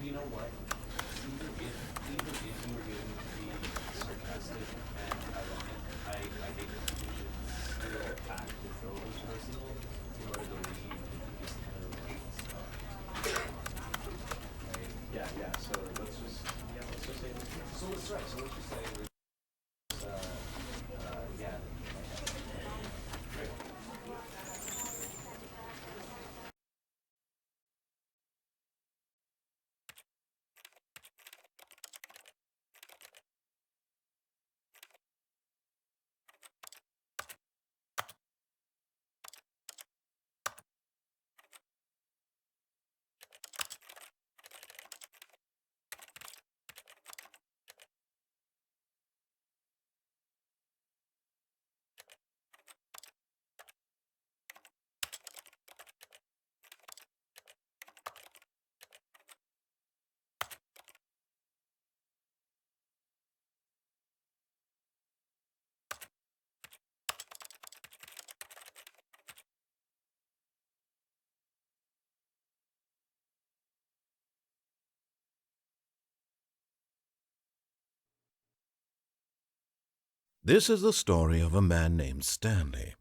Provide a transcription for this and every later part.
You know what? Even if you were going to be sarcastic and ironic, I think that you should still act as though it was personal in order to leave this kind of stuff. Right? Yeah. So let's just say this. So let's just say yeah. Right. This is the story of a man named Stanley.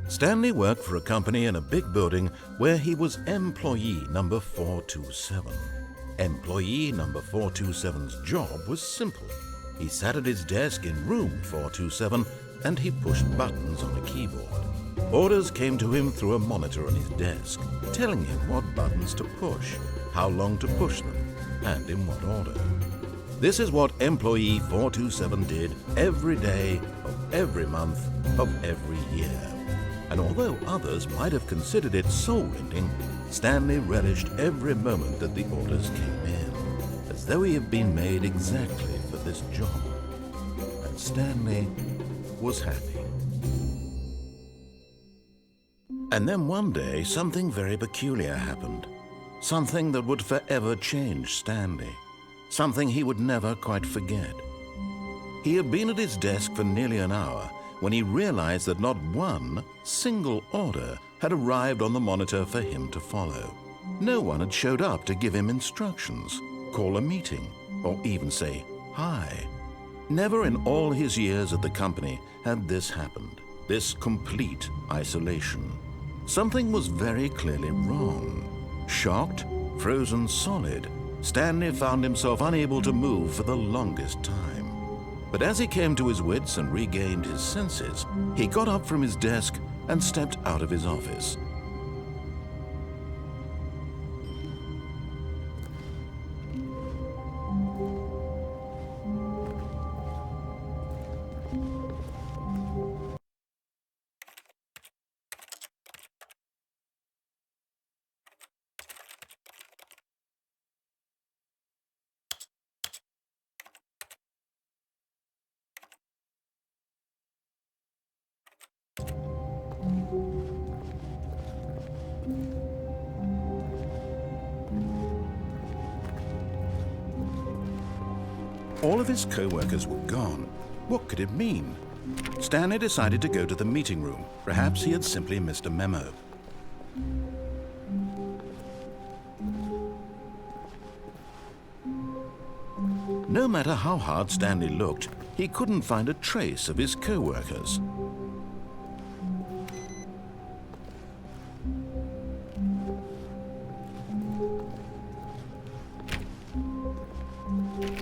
Stanley worked for a company in a big building where he was employee number 427. Employee number 427's job was simple. He sat at his desk in room 427 and he pushed buttons on a keyboard. Orders came to him through a monitor on his desk, telling him what buttons to push, how long to push them, and in what order. This is what employee 427 did every day of every month of every year. And although others might have considered it soul-rending, Stanley relished every moment that the orders came in, as though he had been made exactly for this job. And Stanley was happy. And then one day, something very peculiar happened. Something that would forever change Stanley. Something he would never quite forget. He had been at his desk for nearly an hour when he realized that not one single order had arrived on the monitor for him to follow. No one had showed up to give him instructions, call a meeting, or even say hi. Never in all his years at the company had this happened, this complete isolation. Something was very clearly wrong. Shocked, frozen solid, Stanley found himself unable to move for the longest time. But as he came to his wits and regained his senses, he got up from his desk and stepped out of his office. All of his co-workers were gone. What could it mean? Stanley decided to go to the meeting room. Perhaps he had simply missed a memo. No matter how hard Stanley looked, he couldn't find a trace of his co-workers.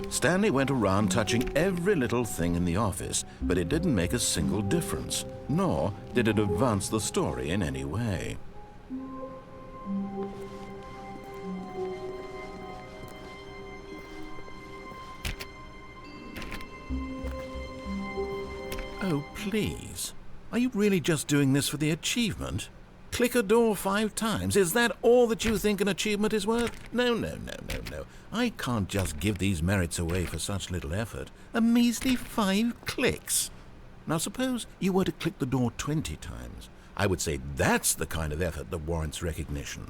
Stanley went around touching every little thing in the office, but it didn't make a single difference, nor did it advance the story in any way. Oh, please. Are you really just doing this for the achievement? Click a door 5 times. Is that all that you think an achievement is worth? No. I can't just give these merits away for such little effort. A measly 5 clicks. Now suppose you were to click the door 20 times. I would say that's the kind of effort that warrants recognition.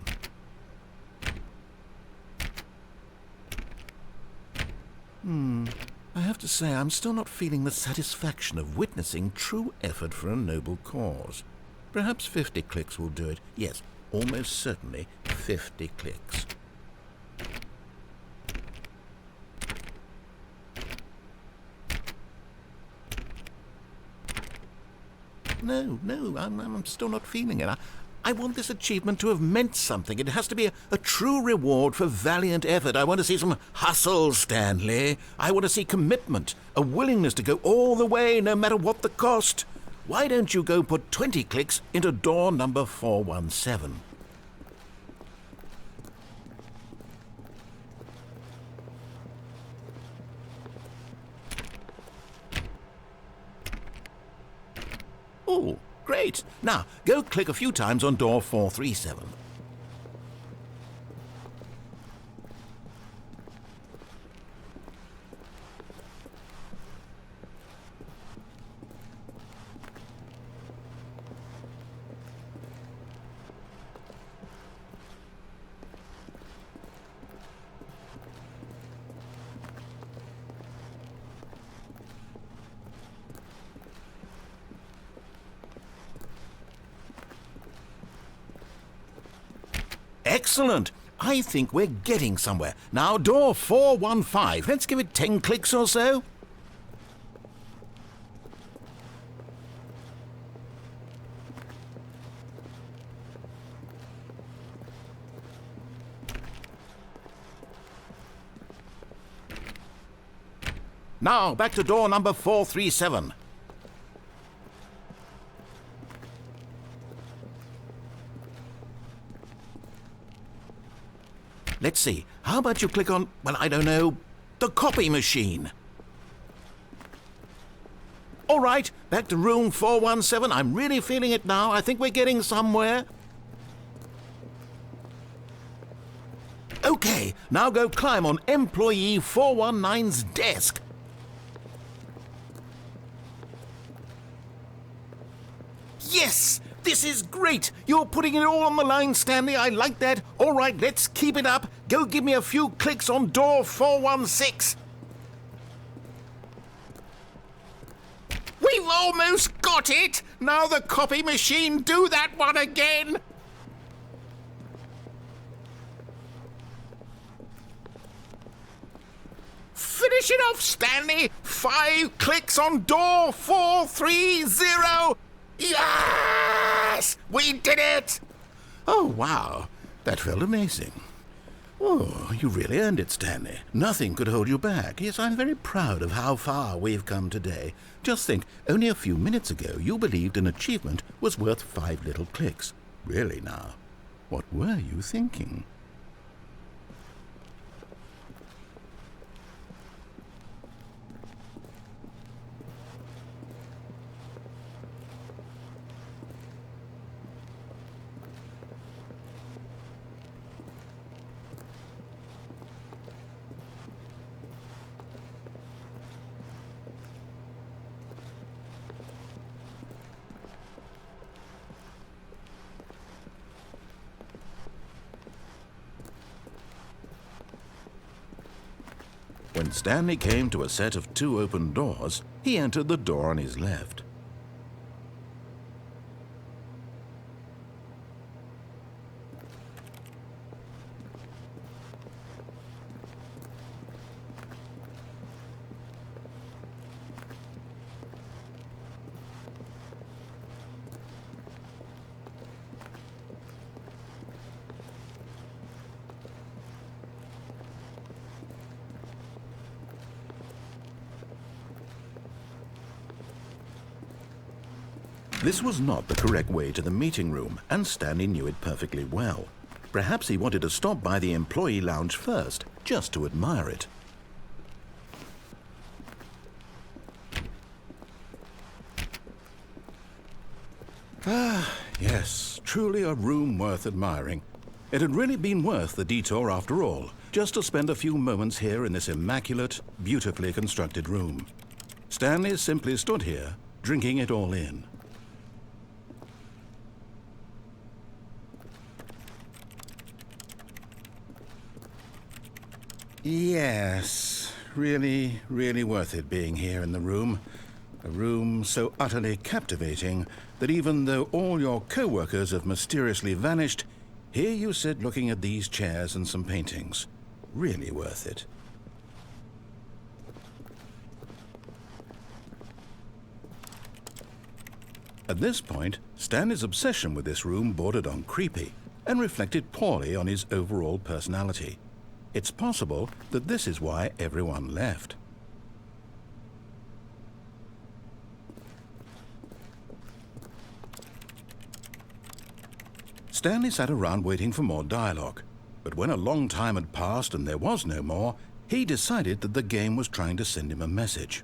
I have to say, I'm still not feeling the satisfaction of witnessing true effort for a noble cause. Perhaps 50 clicks will do it. Yes, almost certainly 50 clicks. No, I'm still not feeling it. I want this achievement to have meant something. It has to be a true reward for valiant effort. I want to see some hustle, Stanley. I want to see commitment, a willingness to go all the way, no matter what the cost. Why don't you go put 20 clicks into door number 417? Oh, great. Now, go click a few times on door 437. Excellent. I think we're getting somewhere. Now, door 415. Let's give it 10 clicks or so. Now, back to door number 437. Let's see. How about you click on, well, I don't know, the copy machine? All right, back to room 417. I'm really feeling it now. I think we're getting somewhere. Okay, now go climb on employee 419's desk. Yes! This is great! You're putting it all on the line, Stanley. I like that. All right, let's keep it up. Go give me a few clicks on door 416. We've almost got it! Now the copy machine, do that one again! Finish it off, Stanley! 5 clicks on door 430! Yes! We did it! Oh, wow. That felt amazing. Oh, you really earned it, Stanley. Nothing could hold you back. Yes, I'm very proud of how far we've come today. Just think, only a few minutes ago you believed an achievement was worth 5 little clicks. Really now, what were you thinking? When Stanley came to a set of 2 open doors, he entered the door on his left. This was not the correct way to the meeting room, and Stanley knew it perfectly well. Perhaps he wanted to stop by the employee lounge first, just to admire it. Ah, yes, truly a room worth admiring. It had really been worth the detour after all, just to spend a few moments here in this immaculate, beautifully constructed room. Stanley simply stood here, drinking it all in. Yes, really, really worth it being here in the room. A room so utterly captivating that even though all your co-workers have mysteriously vanished, here you sit looking at these chairs and some paintings. Really worth it. At this point, Stanley's obsession with this room bordered on creepy and reflected poorly on his overall personality. It's possible that this is why everyone left. Stanley sat around waiting for more dialogue, but when a long time had passed and there was no more, he decided that the game was trying to send him a message.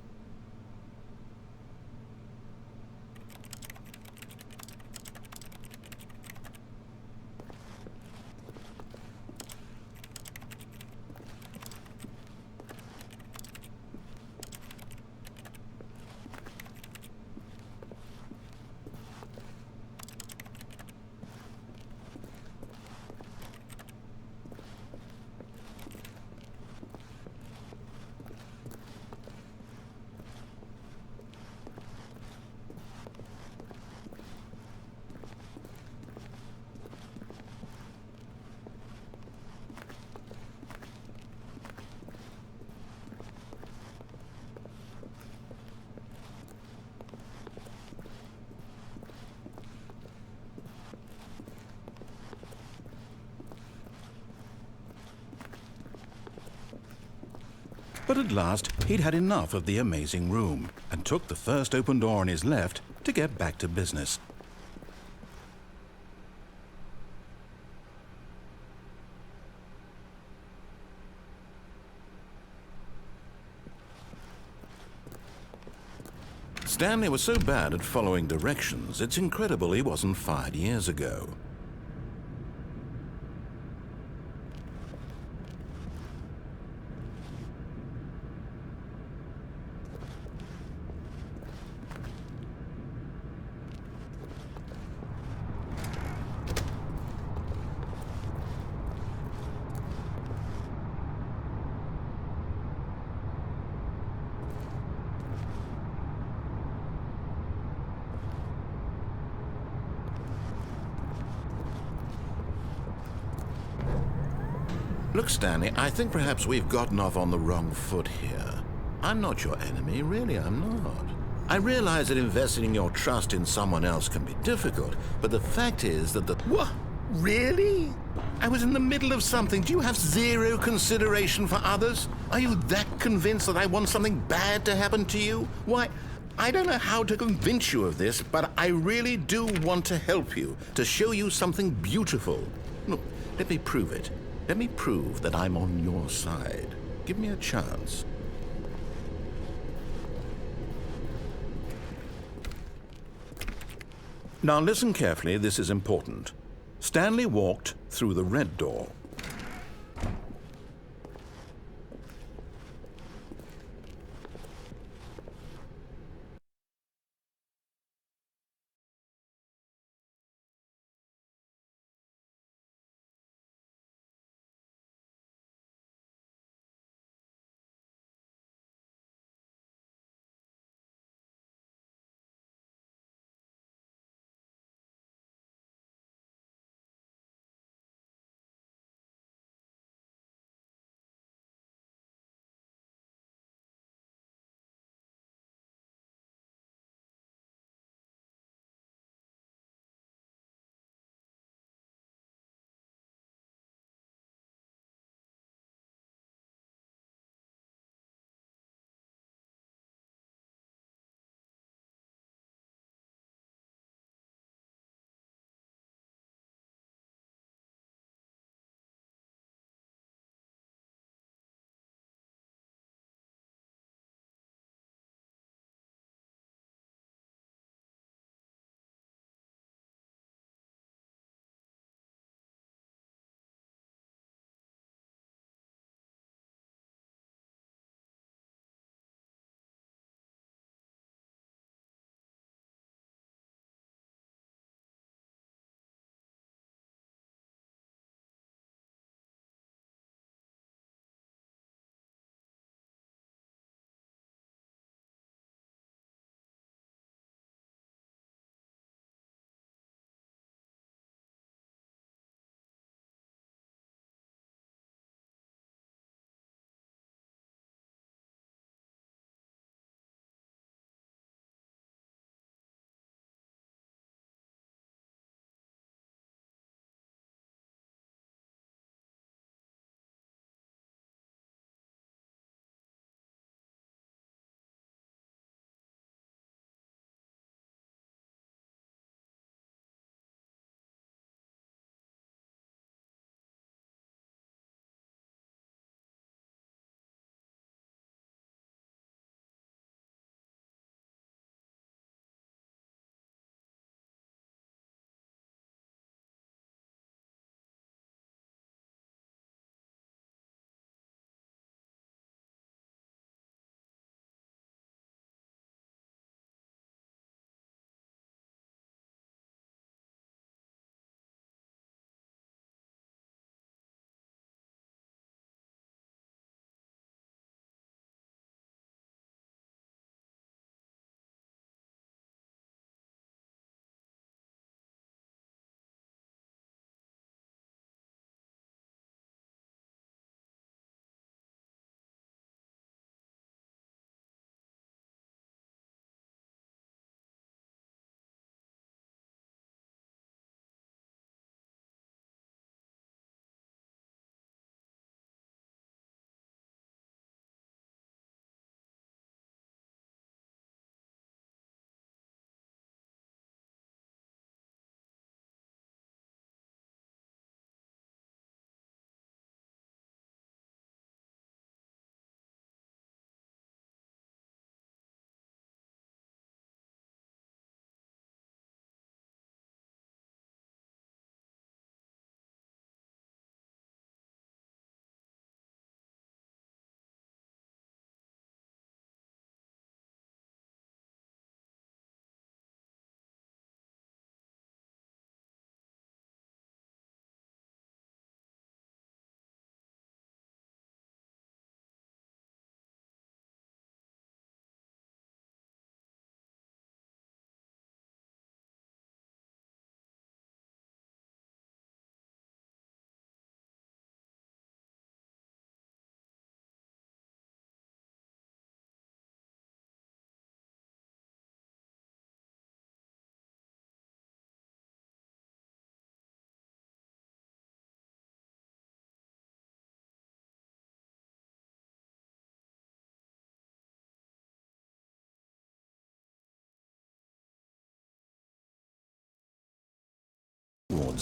But at last, he'd had enough of the amazing room and took the first open door on his left to get back to business. Stanley was so bad at following directions, it's incredible he wasn't fired years ago. Look, Stanley, I think perhaps we've gotten off on the wrong foot here. I'm not your enemy, really, I'm not. I realize that investing your trust in someone else can be difficult, but the fact is that the... What? Really? I was in the middle of something. Do you have zero consideration for others? Are you that convinced that I want something bad to happen to you? Why, I don't know how to convince you of this, but I really do want to help you, to show you something beautiful. Look, let me prove it. Let me prove that I'm on your side. Give me a chance. Now listen carefully, this is important. Stanley walked through the red door.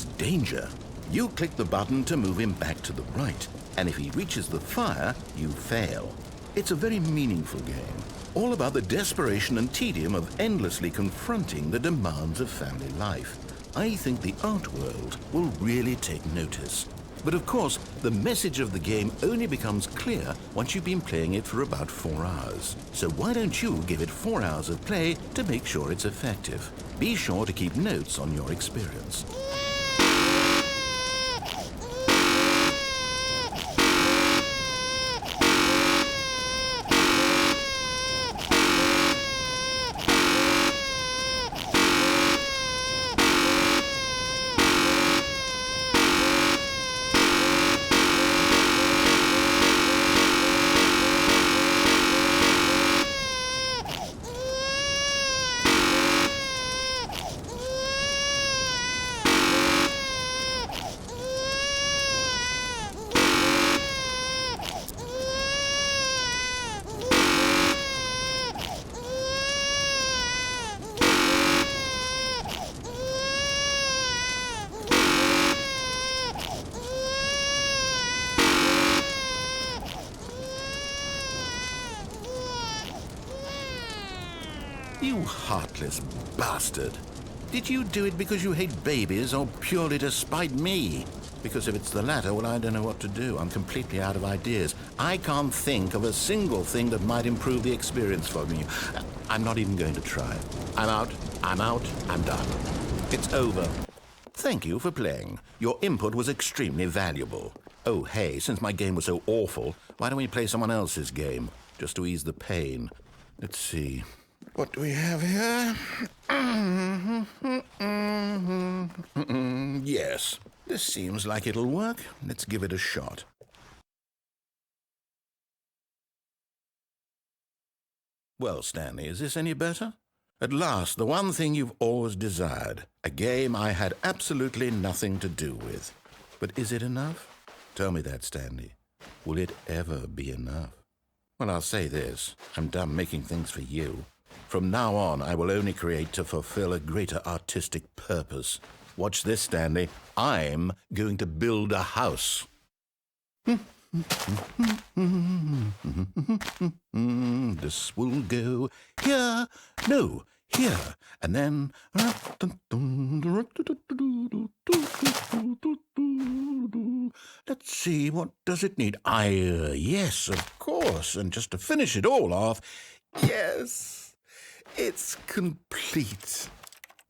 sense danger, you click the button to move him back to the right, and if he reaches the fire, you fail. It's a very meaningful game, all about the desperation and tedium of endlessly confronting the demands of family life. I think the art world will really take notice. But of course, the message of the game only becomes clear once you've been playing it for about 4 hours. So why don't you give it 4 hours of play to make sure it's effective? Be sure to keep notes on your experience. You heartless bastard. Did you do it because you hate babies or purely to spite me? Because if it's the latter, well, I don't know what to do. I'm completely out of ideas. I can't think of a single thing that might improve the experience for me. I'm not even going to try. I'm out, I'm done. It's over. Thank you for playing. Your input was extremely valuable. Oh, hey, since my game was so awful, why don't we play someone else's game? Just to ease the pain. Let's see. What do we have here? Yes, this seems like it'll work. Let's give it a shot. Well, Stanley, is this any better? At last, the one thing you've always desired. A game I had absolutely nothing to do with. But is it enough? Tell me that, Stanley. Will it ever be enough? Well, I'll say this. I'm done making things for you. From now on, I will only create to fulfill a greater artistic purpose. Watch this, Stanley. I'm going to build a house. This will go here. No, here. And then... Let's see, what does it need? Yes, of course. And just to finish it all off, yes, it's complete.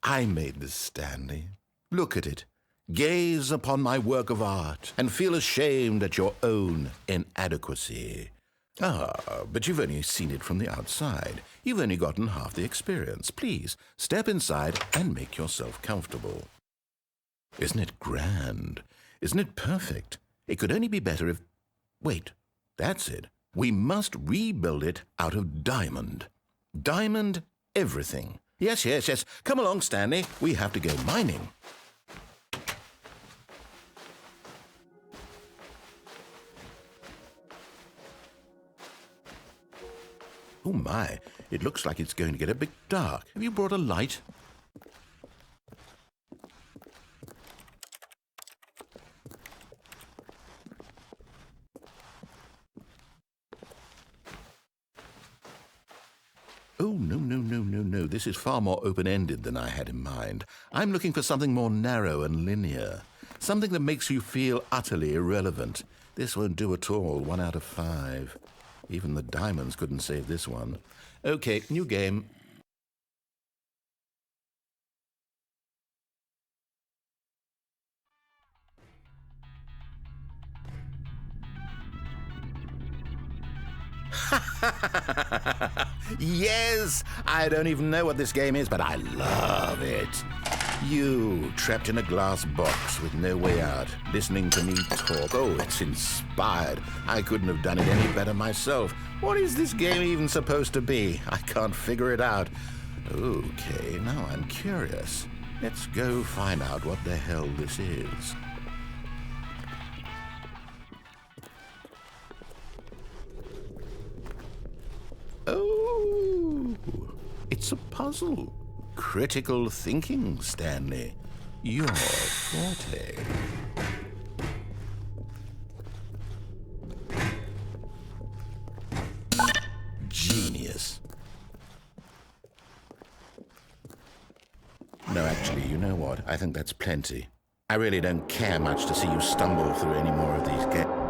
I made this, Stanley. Look at it. Gaze upon my work of art and feel ashamed at your own inadequacy. Ah, but you've only seen it from the outside. You've only gotten half the experience. Please, step inside and make yourself comfortable. Isn't it grand? Isn't it perfect? It could only be better if... Wait, that's it. We must rebuild it out of diamond. Diamond everything. Yes. Come along, Stanley. We have to go mining. Oh my, it looks like it's going to get a bit dark. Have you brought a light? Oh, no. This is far more open-ended than I had in mind. I'm looking for something more narrow and linear. Something that makes you feel utterly irrelevant. This won't do at all. 1 out of 5. Even the diamonds couldn't save this one. Okay, new game. Yes! I don't even know what this game is, but I love it. You, trapped in a glass box with no way out, listening to me talk. Oh, it's inspired. I couldn't have done it any better myself. What is this game even supposed to be? I can't figure it out. Okay, now I'm curious. Let's go find out what the hell this is. Oh, it's a puzzle. Critical thinking, Stanley. your forte. Genius. No, actually, you know what? I think that's plenty. I really don't care much to see you stumble through any more of these games.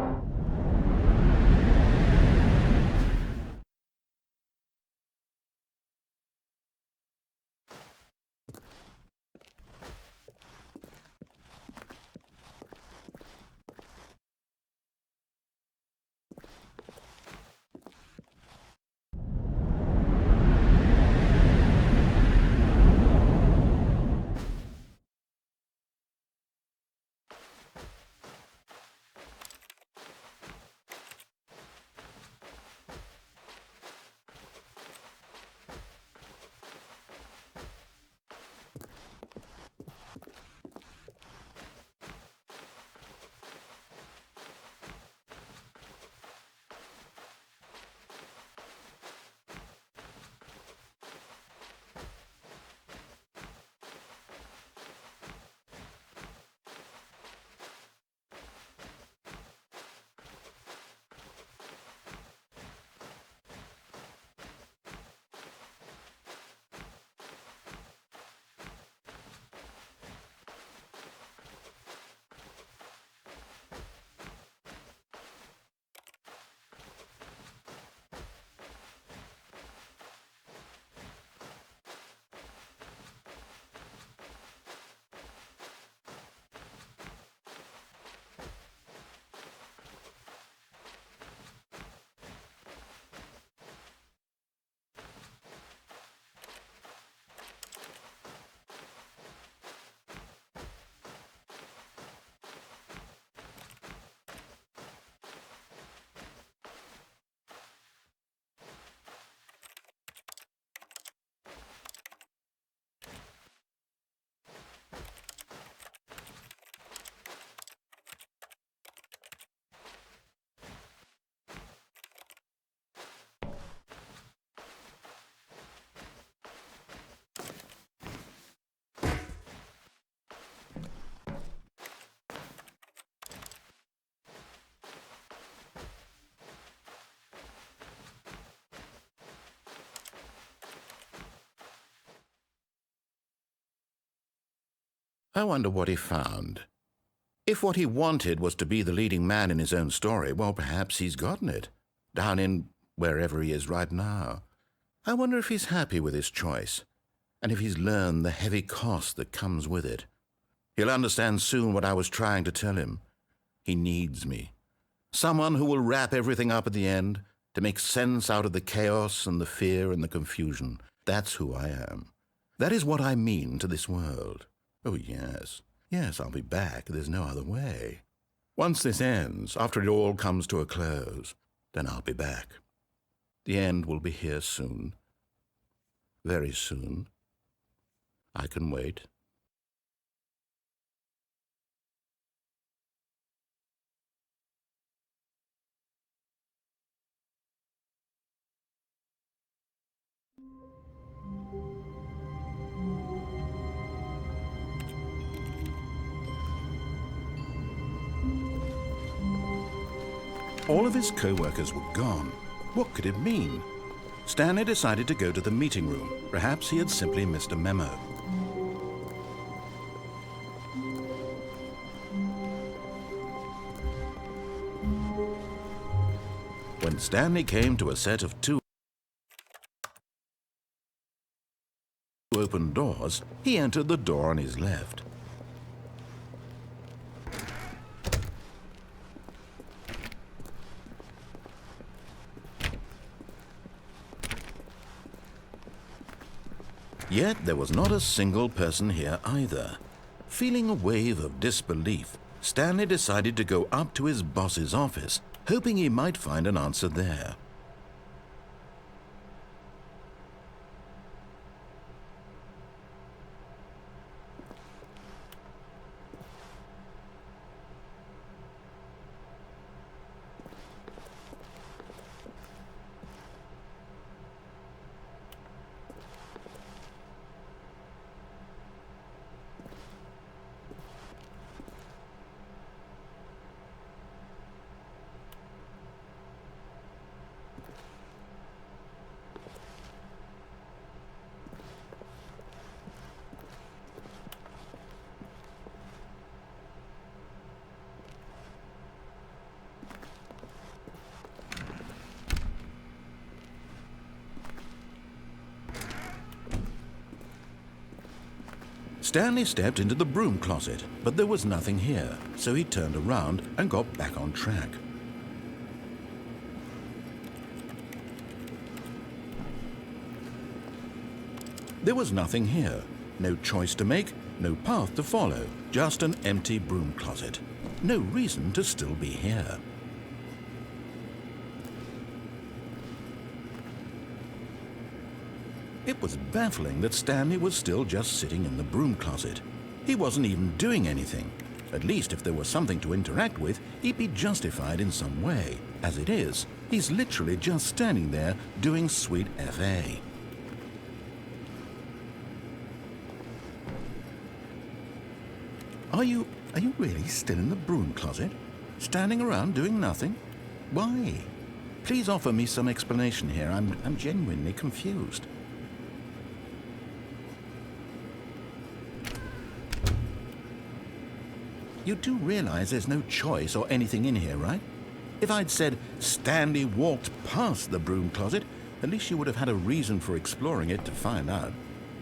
I wonder what he found. If what he wanted was to be the leading man in his own story, well, perhaps he's gotten it, down in wherever he is right now. I wonder if he's happy with his choice, and if he's learned the heavy cost that comes with it. He'll understand soon what I was trying to tell him. He needs me. Someone who will wrap everything up at the end, to make sense out of the chaos and the fear and the confusion. That's who I am. That is what I mean to this world. Oh, yes. Yes, I'll be back. There's no other way. Once this ends, after it all comes to a close, then I'll be back. The end will be here soon. Very soon. I can wait. All of his co-workers were gone. What could it mean? Stanley decided to go to the meeting room. Perhaps he had simply missed a memo. When Stanley came to a set of two open doors, he entered the door on his left. Yet there was not a single person here either. Feeling a wave of disbelief, Stanley decided to go up to his boss's office, hoping he might find an answer there. Stanley stepped into the broom closet, but there was nothing here, so he turned around and got back on track. There was nothing here. No choice to make, no path to follow, just an empty broom closet. No reason to still be here. It was baffling that Stanley was still just sitting in the broom closet. He wasn't even doing anything. At least if there was something to interact with, he'd be justified in some way. As it is, he's literally just standing there doing sweet FA. Are you really still in the broom closet? Standing around doing nothing? Why? Please offer me some explanation here. I'm genuinely confused. You do realize there's no choice or anything in here, right? If I'd said Stanley walked past the broom closet, at least you would have had a reason for exploring it to find out.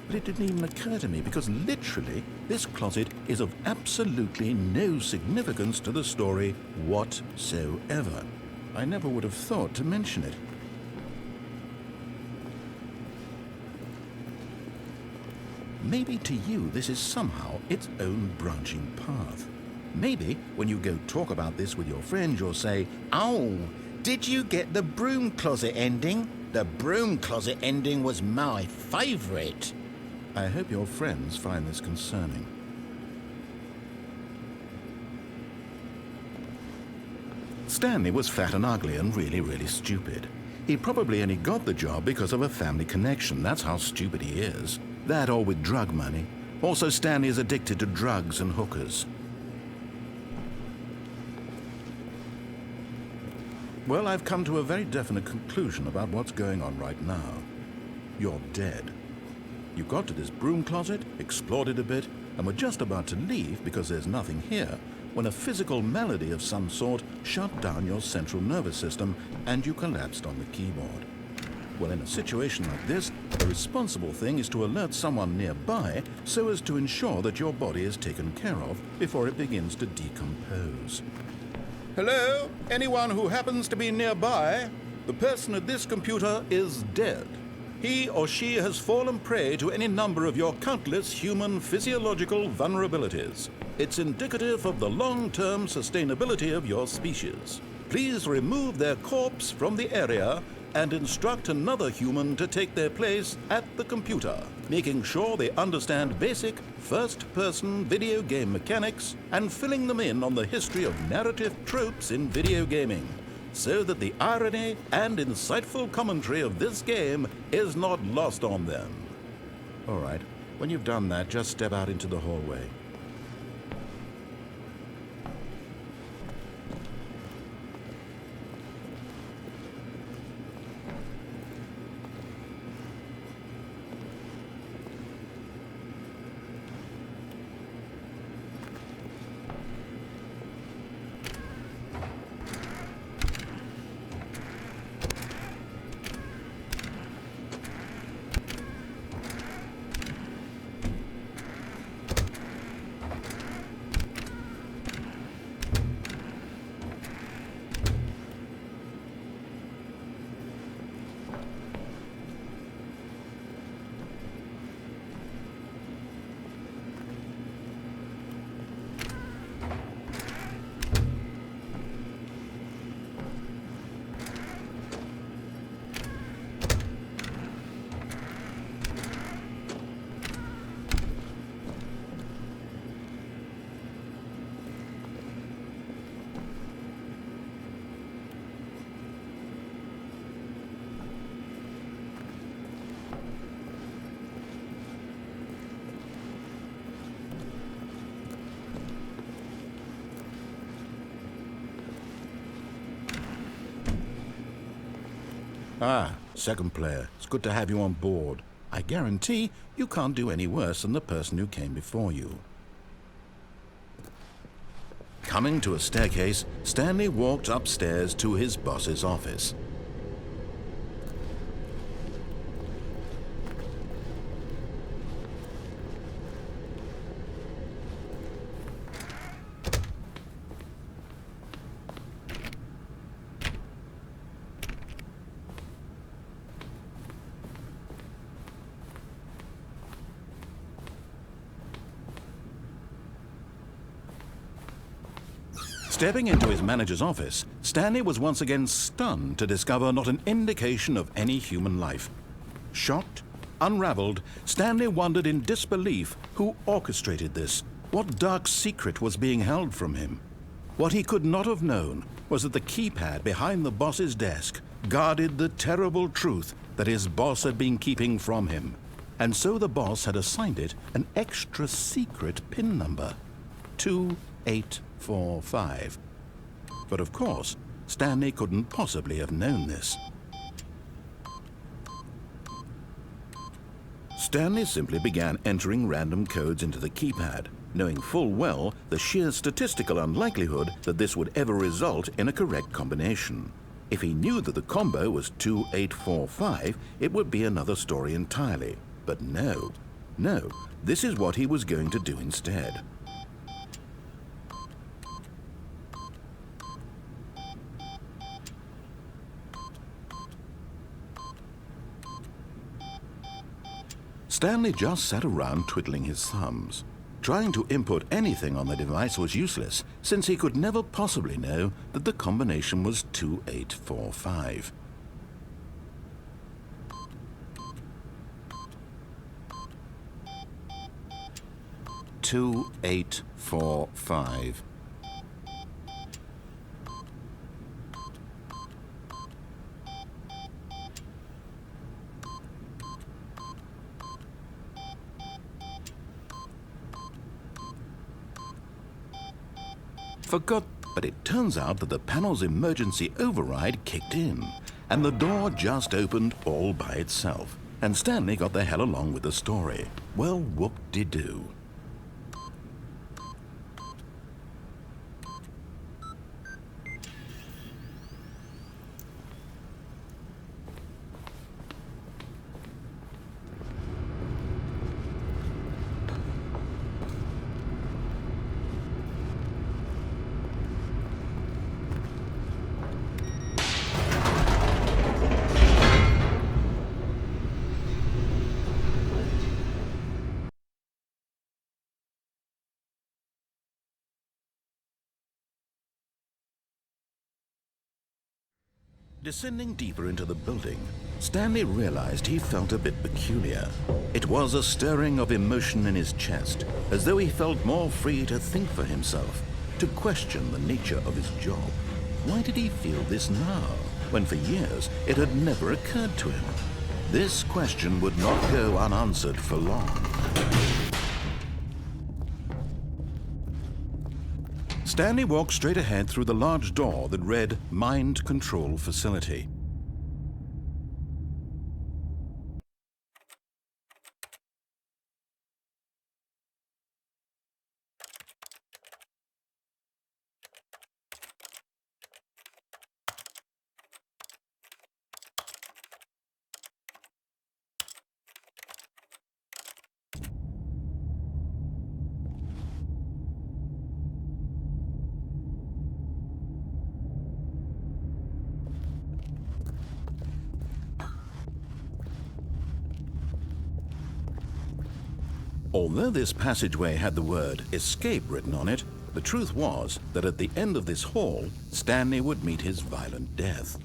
But it didn't even occur to me because literally this closet is of absolutely no significance to the story whatsoever. I never would have thought to mention it. Maybe to you this is somehow its own branching path. Maybe when you go talk about this with your friends, you'll say, "Oh, did you get the broom closet ending? The broom closet ending was my favorite." I hope your friends find this concerning. Stanley was fat and ugly and really stupid. He probably only got the job because of a family connection. That's how stupid he is. That or with drug money. Also, Stanley is addicted to drugs and hookers. Well, I've come to a very definite conclusion about what's going on right now. You're dead. You got to this broom closet, explored it a bit, and were just about to leave because there's nothing here when a physical malady of some sort shut down your central nervous system and you collapsed on the keyboard. Well, in a situation like this, the responsible thing is to alert someone nearby so as to ensure that your body is taken care of before it begins to decompose. Hello? Anyone who happens to be nearby? The person at this computer is dead. He or she has fallen prey to any number of your countless human physiological vulnerabilities. It's indicative of the long-term sustainability of your species. Please remove their corpse from the area and instruct another human to take their place at the computer, making sure they understand basic first-person video game mechanics and filling them in on the history of narrative tropes in video gaming, so that the irony and insightful commentary of this game is not lost on them. All right, when you've done that, just step out into the hallway. Ah, second player. It's good to have you on board. I guarantee you can't do any worse than the person who came before you. Coming to a staircase, Stanley walked upstairs to his boss's office. Stepping into his manager's office, Stanley was once again stunned to discover not an indication of any human life. Shocked, unraveled, Stanley wondered in disbelief who orchestrated this, what dark secret was being held from him. What he could not have known was that the keypad behind the boss's desk guarded the terrible truth that his boss had been keeping from him. And so the boss had assigned it an extra secret PIN number, 2845. But of course, Stanley couldn't possibly have known this. Stanley simply began entering random codes into the keypad, knowing full well the sheer statistical unlikelihood that this would ever result in a correct combination. If he knew that the combo was 2845, it would be another story entirely. But no, this is what he was going to do instead. Stanley just sat around twiddling his thumbs. Trying to input anything on the device was useless, since he could never possibly know that the combination was 2845. "2845. Forgot, but it turns out that the panel's emergency override kicked in, and the door just opened all by itself. And Stanley got the hell along with the story. Well, whoop-de-doo. Descending deeper into the building, Stanley realized he felt a bit peculiar. It was a stirring of emotion in his chest, as though he felt more free to think for himself, to question the nature of his job. Why did he feel this now, when for years it had never occurred to him? This question would not go unanswered for long. Stanley walked straight ahead through the large door that read Mind Control Facility. Although this passageway had the word escape written on it, the truth was that at the end of this hall, Stanley would meet his violent death.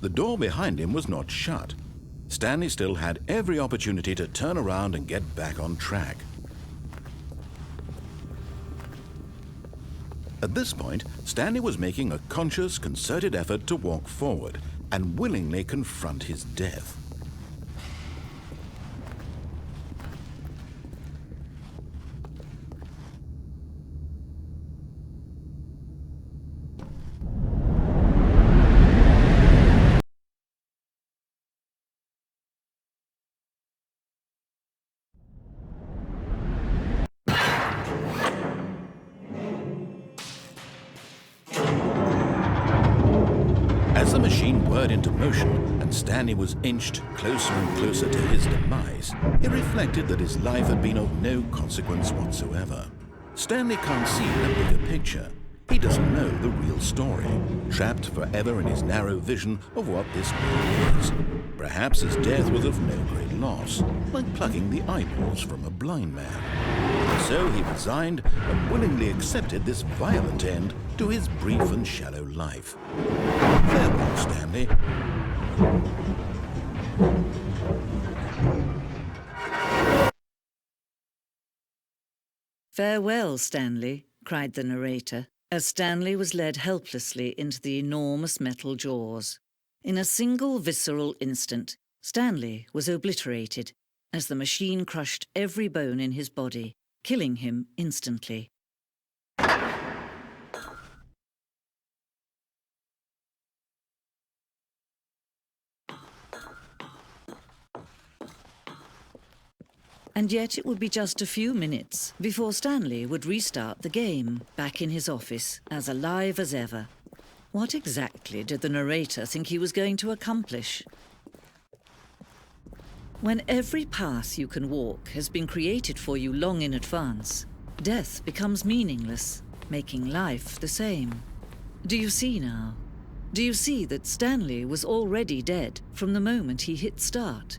The door behind him was not shut. Stanley still had every opportunity to turn around and get back on track. At this point, Stanley was making a conscious, concerted effort to walk forward and willingly confront his death. As the machine whirred into motion and Stanley was inched closer and closer to his demise, he reflected that his life had been of no consequence whatsoever. Stanley can't see the bigger picture. He doesn't know the real story, trapped forever in his narrow vision of what this world is. Perhaps his death was of no great loss, like plucking the eyeballs from a blind man. so he resigned and willingly accepted this violent end to his brief and shallow life. Farewell, Stanley. "Farewell, Stanley," cried the narrator, as Stanley was led helplessly into the enormous metal jaws. In a single visceral instant, Stanley was obliterated as the machine crushed every bone in his body, killing him instantly. And yet it would be just a few minutes before Stanley would restart the game, back in his office, as alive as ever. What exactly did the narrator think he was going to accomplish? When every path you can walk has been created for you long in advance, death becomes meaningless, making life the same. Do you see now? Do you see that Stanley was already dead from the moment he hit start?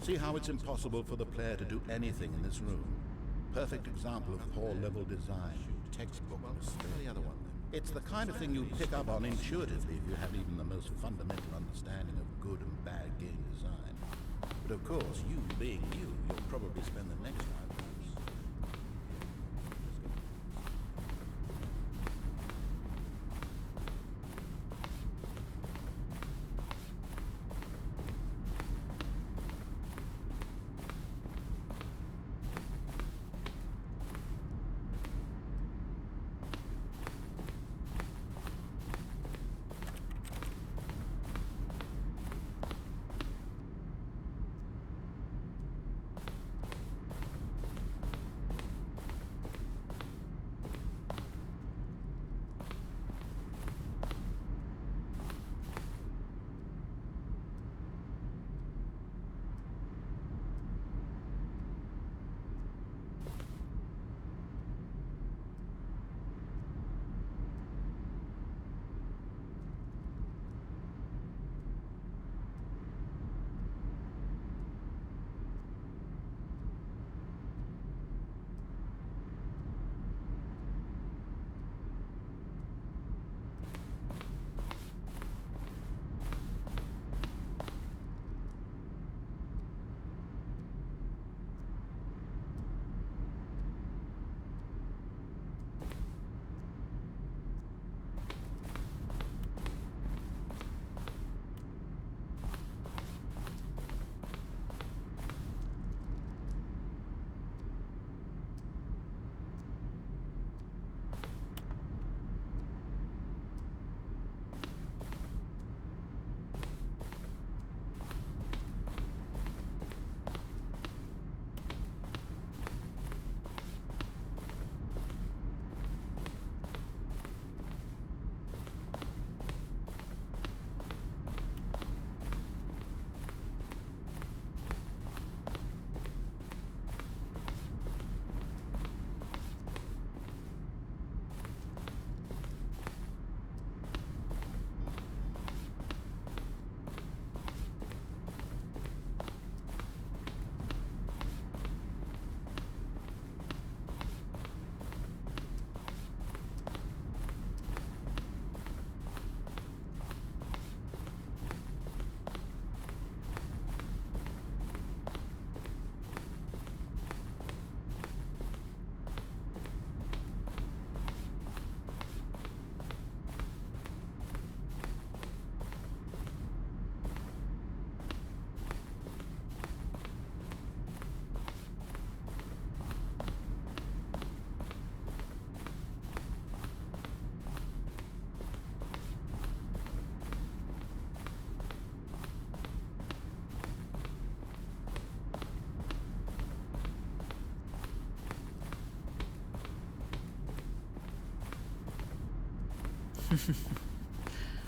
See how it's impossible for the player to do anything in this room? Perfect example of poor level design. Textbook mistake. The other one. It's the kind of thing you'd pick up on intuitively if you had even the most fundamental understanding of good and bad game design. But of course, you being you, you'll probably spend the next 5 months.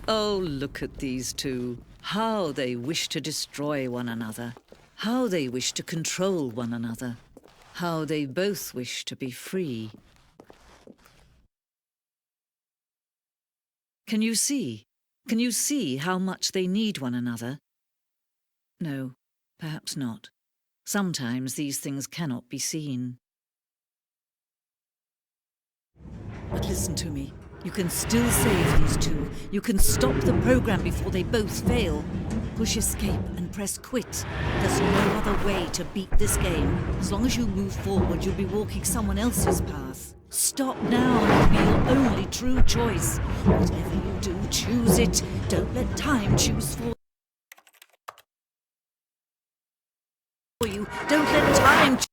Oh, look at these two. How they wish to destroy one another. How they wish to control one another. How they both wish to be free. Can you see? Can you see how much they need one another? No, perhaps not. Sometimes these things cannot be seen. But listen to me. You can still save these two. You can stop the program before they both fail. Push escape and press quit. There's no other way to beat this game. As long as you move forward, you'll be walking someone else's path. Stop now and it'll be your only true choice. Whatever you do, choose it. Don't let time choose for you. Don't let time choose.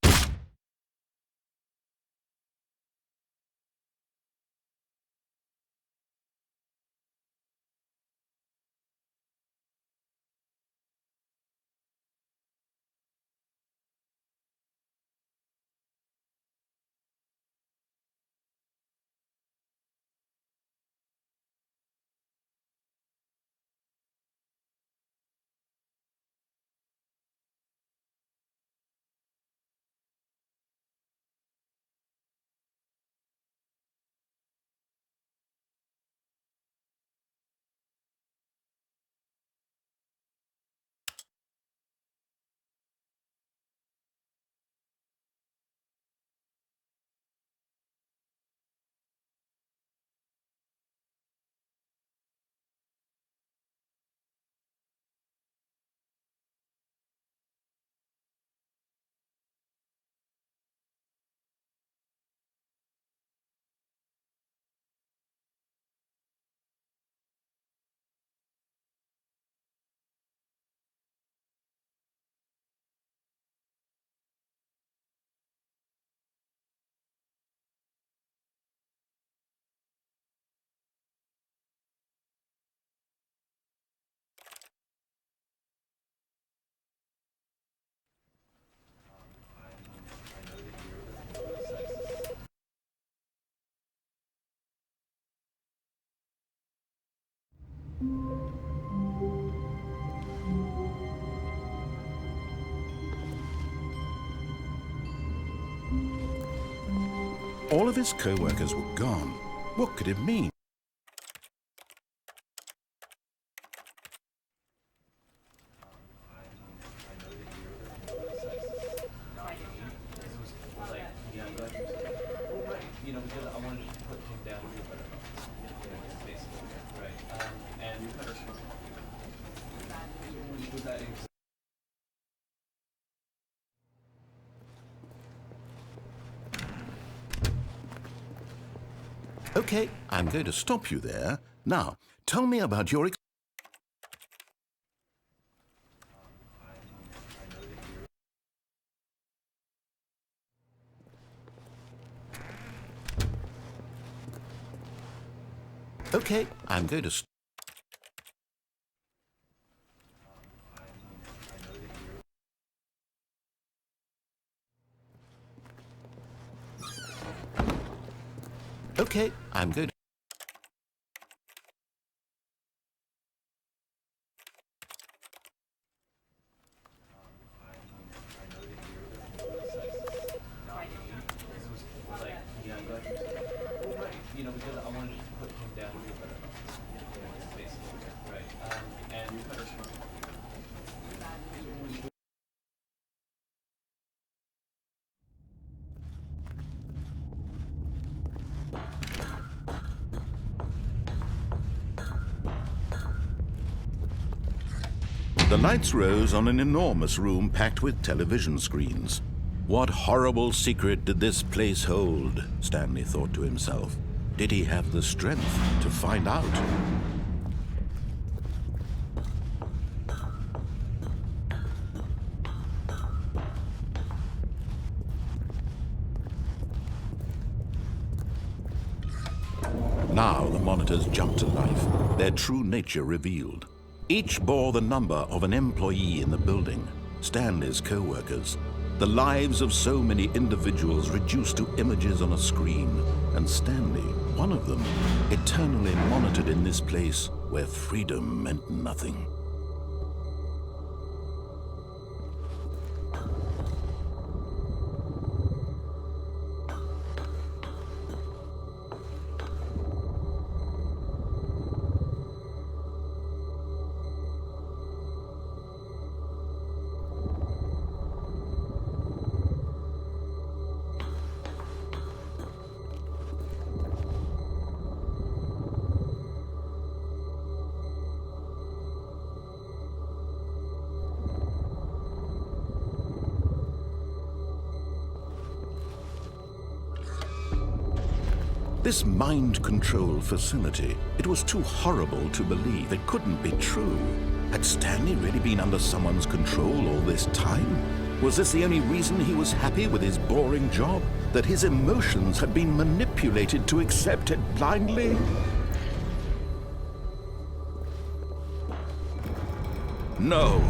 All of his co-workers were gone. What could it mean? You know, because I wanted to put him down here, but basically, right. And was that Okay, I'm going to stop you there. Now, tell me about your Okay, I'm going to Okay, I'm going to you know, because I wanted to put him down here, but basically, right. And The lights rose on an enormous room packed with television screens. What horrible secret did this place hold? Stanley thought to himself. Did he have the strength to find out? Now the monitors jumped to life, their true nature revealed. Each bore the number of an employee in the building, Stanley's co-workers. The lives of so many individuals reduced to images on a screen, and Stanley, one of them, eternally monitored in this place where freedom meant nothing. This mind control facility, it was too horrible to believe. It couldn't be true. Had Stanley really been under someone's control all this time? Was this the only reason he was happy with his boring job? That his emotions had been manipulated to accept it blindly? No,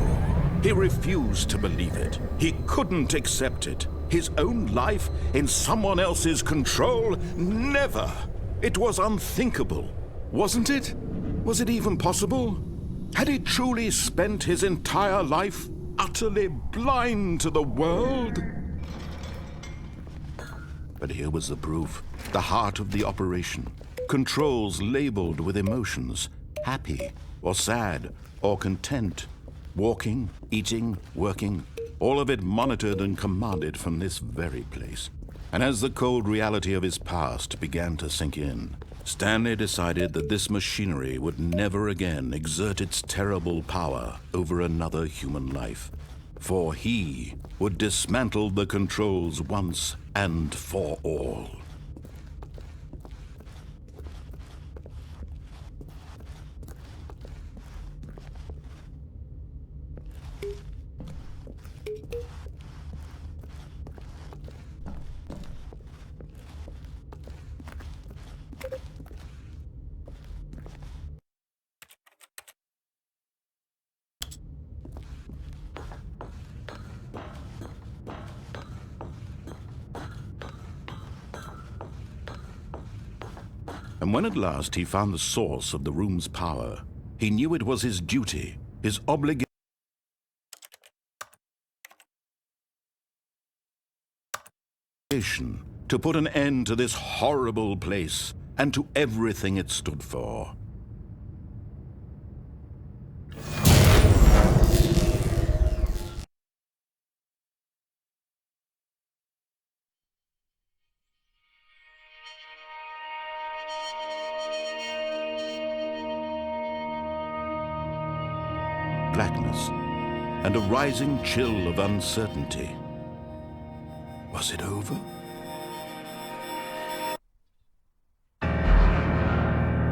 he refused to believe it. He couldn't accept it. His own life in someone else's control? Never! It was unthinkable, wasn't it? Was it even possible? Had he truly spent his entire life utterly blind to the world? But here was the proof, the heart of the operation. Controls labeled with emotions, happy or sad or content, walking, eating, working, all of it monitored and commanded from this very place. And as the cold reality of his past began to sink in, Stanley decided that this machinery would never again exert its terrible power over another human life. For he would dismantle the controls once and for all. And when at last he found the source of the room's power, he knew it was his duty, his obligation, to put an end to this horrible place and to everything it stood for. Blackness and a rising chill of uncertainty. Was it over?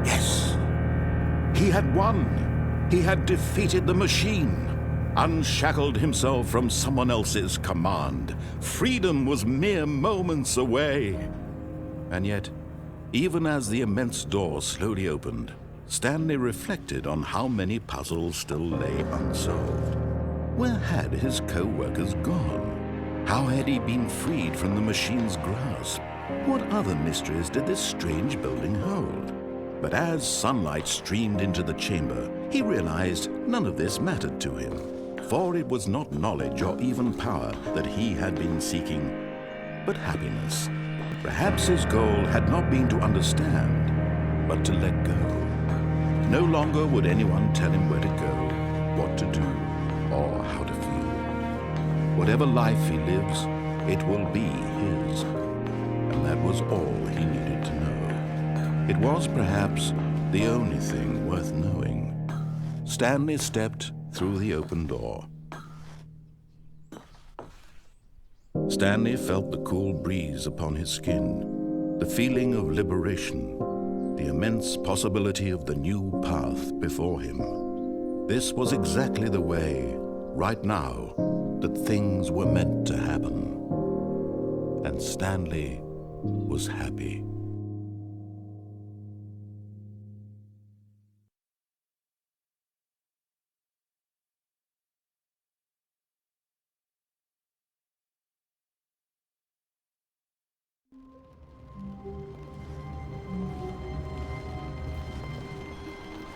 Yes! He had won! He had defeated the machine, unshackled himself from someone else's command. Freedom was mere moments away. And yet, even as the immense door slowly opened, Stanley reflected on how many puzzles still lay unsolved. Where had his co-workers gone? How had he been freed from the machine's grasp? What other mysteries did this strange building hold? But as sunlight streamed into the chamber, he realized none of this mattered to him, for it was not knowledge or even power that he had been seeking, but happiness. Perhaps his goal had not been to understand, but to let go. No longer would anyone tell him where to go, what to do, or how to feel. Whatever life he lives, it will be his. And that was all he needed to know. It was perhaps the only thing worth knowing. Stanley stepped through the open door. Stanley felt the cool breeze upon his skin, the feeling of liberation, the immense possibility of the new path before him. This was exactly the way, right now, that things were meant to happen. And Stanley was happy.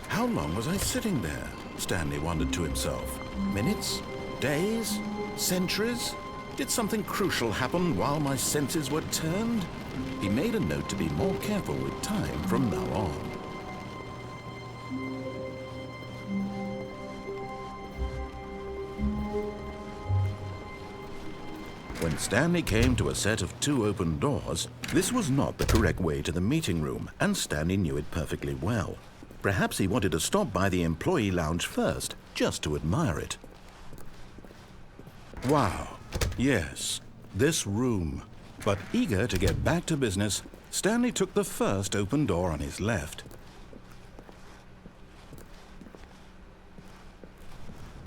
How long was I sitting there? Stanley wondered to himself. Minutes? Days? Centuries? Did something crucial happen while my senses were turned? He made a note to be more careful with time from now on. When Stanley came to a set of 2 open doors, this was not the correct way to the meeting room, and Stanley knew it perfectly well. Perhaps he wanted to stop by the employee lounge first, just to admire it. Wow, yes, this room. But eager to get back to business, Stanley took the first open door on his left.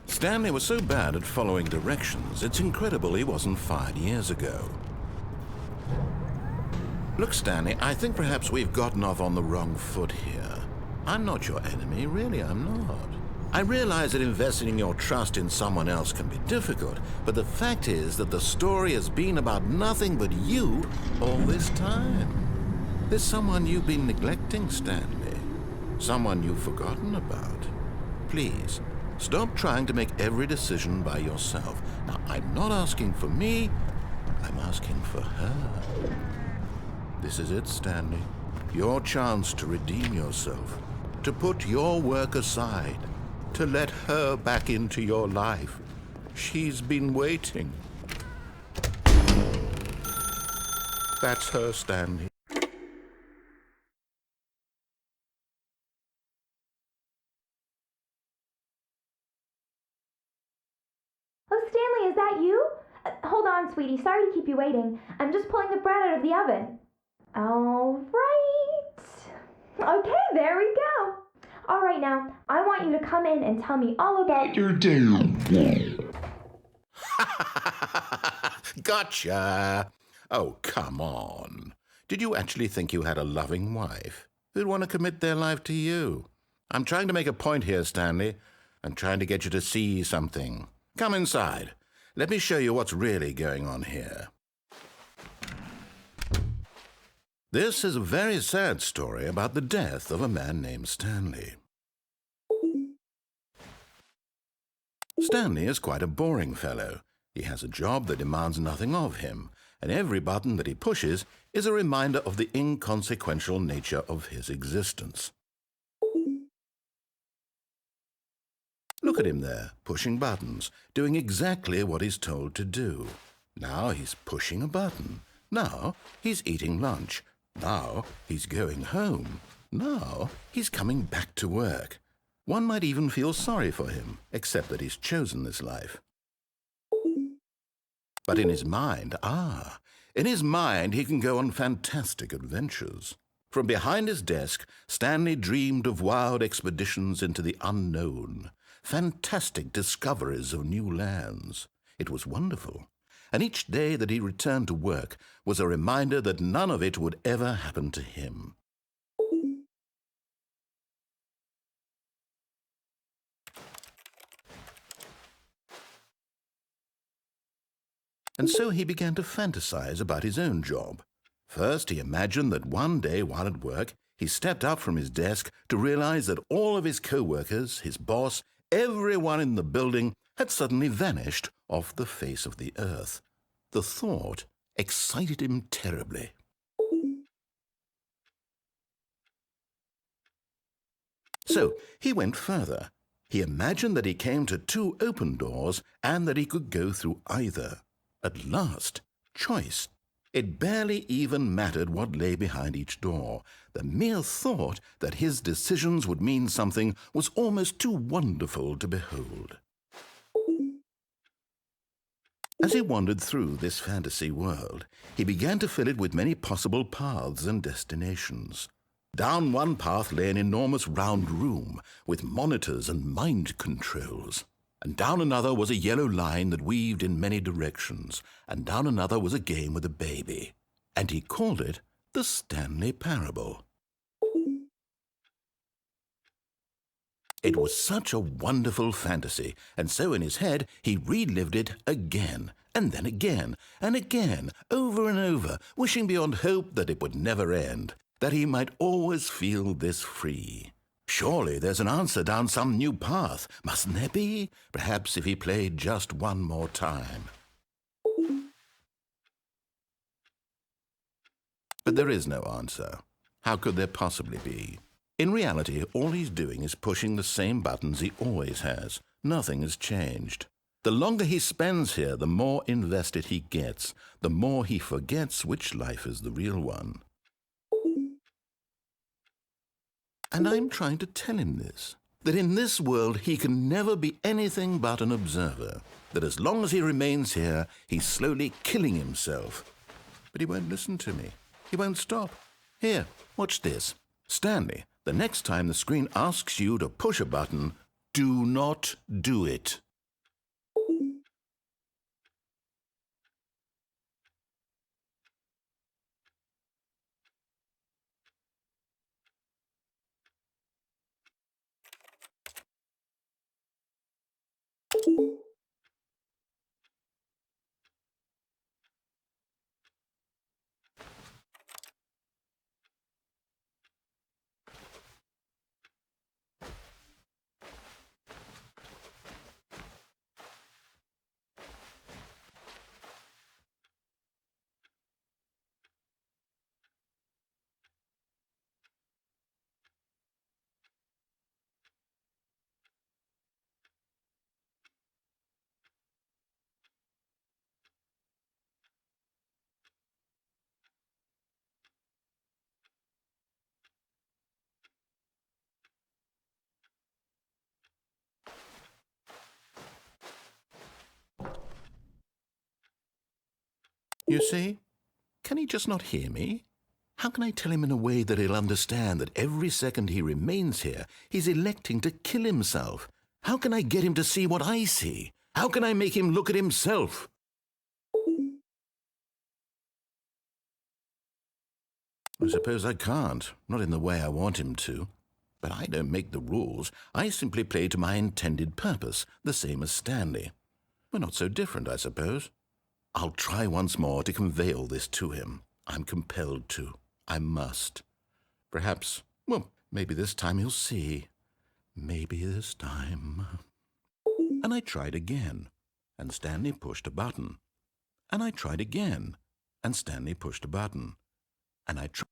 Stanley was so bad at following directions, it's incredible he wasn't fired years ago. Look, Stanley, I think perhaps we've gotten off on the wrong foot here. I'm not your enemy, really, I'm not. I realize that investing your trust in someone else can be difficult, but the fact is that the story has been about nothing but you all this time. There's someone you've been neglecting, Stanley. Someone you've forgotten about. Please, stop trying to make every decision by yourself. Now, I'm not asking for me, I'm asking for her. This is it, Stanley. Your chance to redeem yourself. To put your work aside, to let her back into your life. She's been waiting. That's her, Stanley. Oh, Stanley, is that you? Hold on, sweetie. Sorry to keep you waiting. I'm just pulling the bread out of the oven. All right. Okay, there we go. All right, now, I want you to come in and tell me all about your day. Gotcha. Oh, come on. Did you actually think you had a loving wife who'd want to commit their life to you? I'm trying to make a point here, Stanley. I'm trying to get you to see something. Come inside. Let me show you what's really going on here. This is a very sad story about the death of a man named Stanley. Stanley is quite a boring fellow. He has a job that demands nothing of him, and every button that he pushes is a reminder of the inconsequential nature of his existence. Look at him there, pushing buttons, doing exactly what he's told to do. Now he's pushing a button. Now he's eating lunch. Now he's going home. Now he's coming back to work. One might even feel sorry for him, except that he's chosen this life. But in his mind, he can go on fantastic adventures. From behind his desk, Stanley dreamed of wild expeditions into the unknown, fantastic discoveries of new lands. It was wonderful, and each day that he returned to work was a reminder that none of it would ever happen to him. And so he began to fantasize about his own job. First, he imagined that one day while at work, he stepped up from his desk to realize that all of his co-workers, his boss, everyone in the building had suddenly vanished off the face of the earth. The thought excited him terribly. So he went further. He imagined that he came to 2 open doors and that he could go through either. At last, choice. It barely even mattered what lay behind each door. The mere thought that his decisions would mean something was almost too wonderful to behold. As he wandered through this fantasy world, he began to fill it with many possible paths and destinations. Down one path lay an enormous round room with monitors and mind controls. And down another was a yellow line that weaved in many directions, and down another was a game with a baby. And he called it the Stanley Parable. It was such a wonderful fantasy, and so in his head he relived it again, and then again, and again, over and over, wishing beyond hope that it would never end, that he might always feel this free. Surely there's an answer down some new path, mustn't there be? Perhaps if he played just one more time. But there is no answer. How could there possibly be? In reality, all he's doing is pushing the same buttons he always has. Nothing has changed. The longer he spends here, the more invested he gets, the more he forgets which life is the real one. And I'm trying to tell him this, that in this world he can never be anything but an observer, that as long as he remains here, he's slowly killing himself. But he won't listen to me. He won't stop. Here, watch this. Stanley, the next time the screen asks you to push a button, do not do it. You see? Can he just not hear me? How can I tell him in a way that he'll understand that every second he remains here, he's electing to kill himself? How can I get him to see what I see? How can I make him look at himself? I suppose I can't, not in the way I want him to. But I don't make the rules. I simply play to my intended purpose, the same as Stanley. We're not so different, I suppose. I'll try once more to convey all this to him. I'm compelled to. I must. Perhaps, well, maybe this time he'll see. Maybe this time. And I tried again, and Stanley pushed a button. And I tried again, and Stanley pushed a button. And I tried.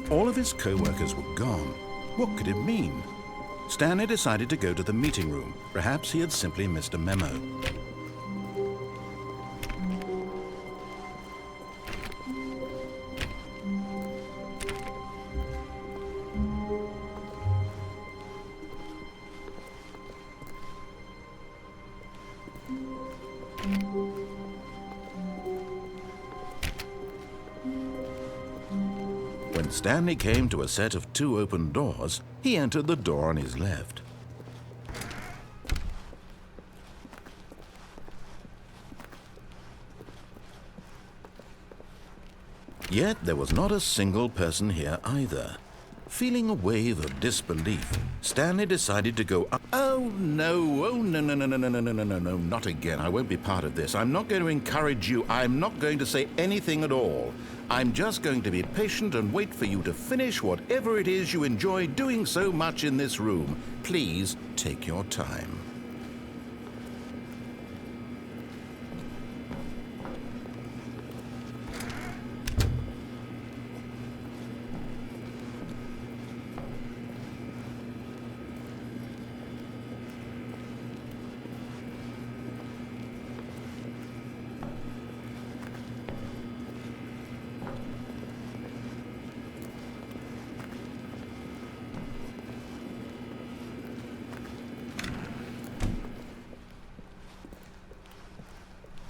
All of his co-workers were gone. What could it mean? Stanley decided to go to the meeting room. Perhaps he had simply missed a memo. When Stanley came to a set of 2 open doors, he entered the door on his left. Yet there was not a single person here either. Feeling a wave of disbelief, Stanley decided to go up. Oh no, no, not again. I won't be part of this. I'm not going to encourage you. I'm not going to say anything at all. I'm just going to be patient and wait for you to finish whatever it is you enjoy doing so much in this room. Please take your time.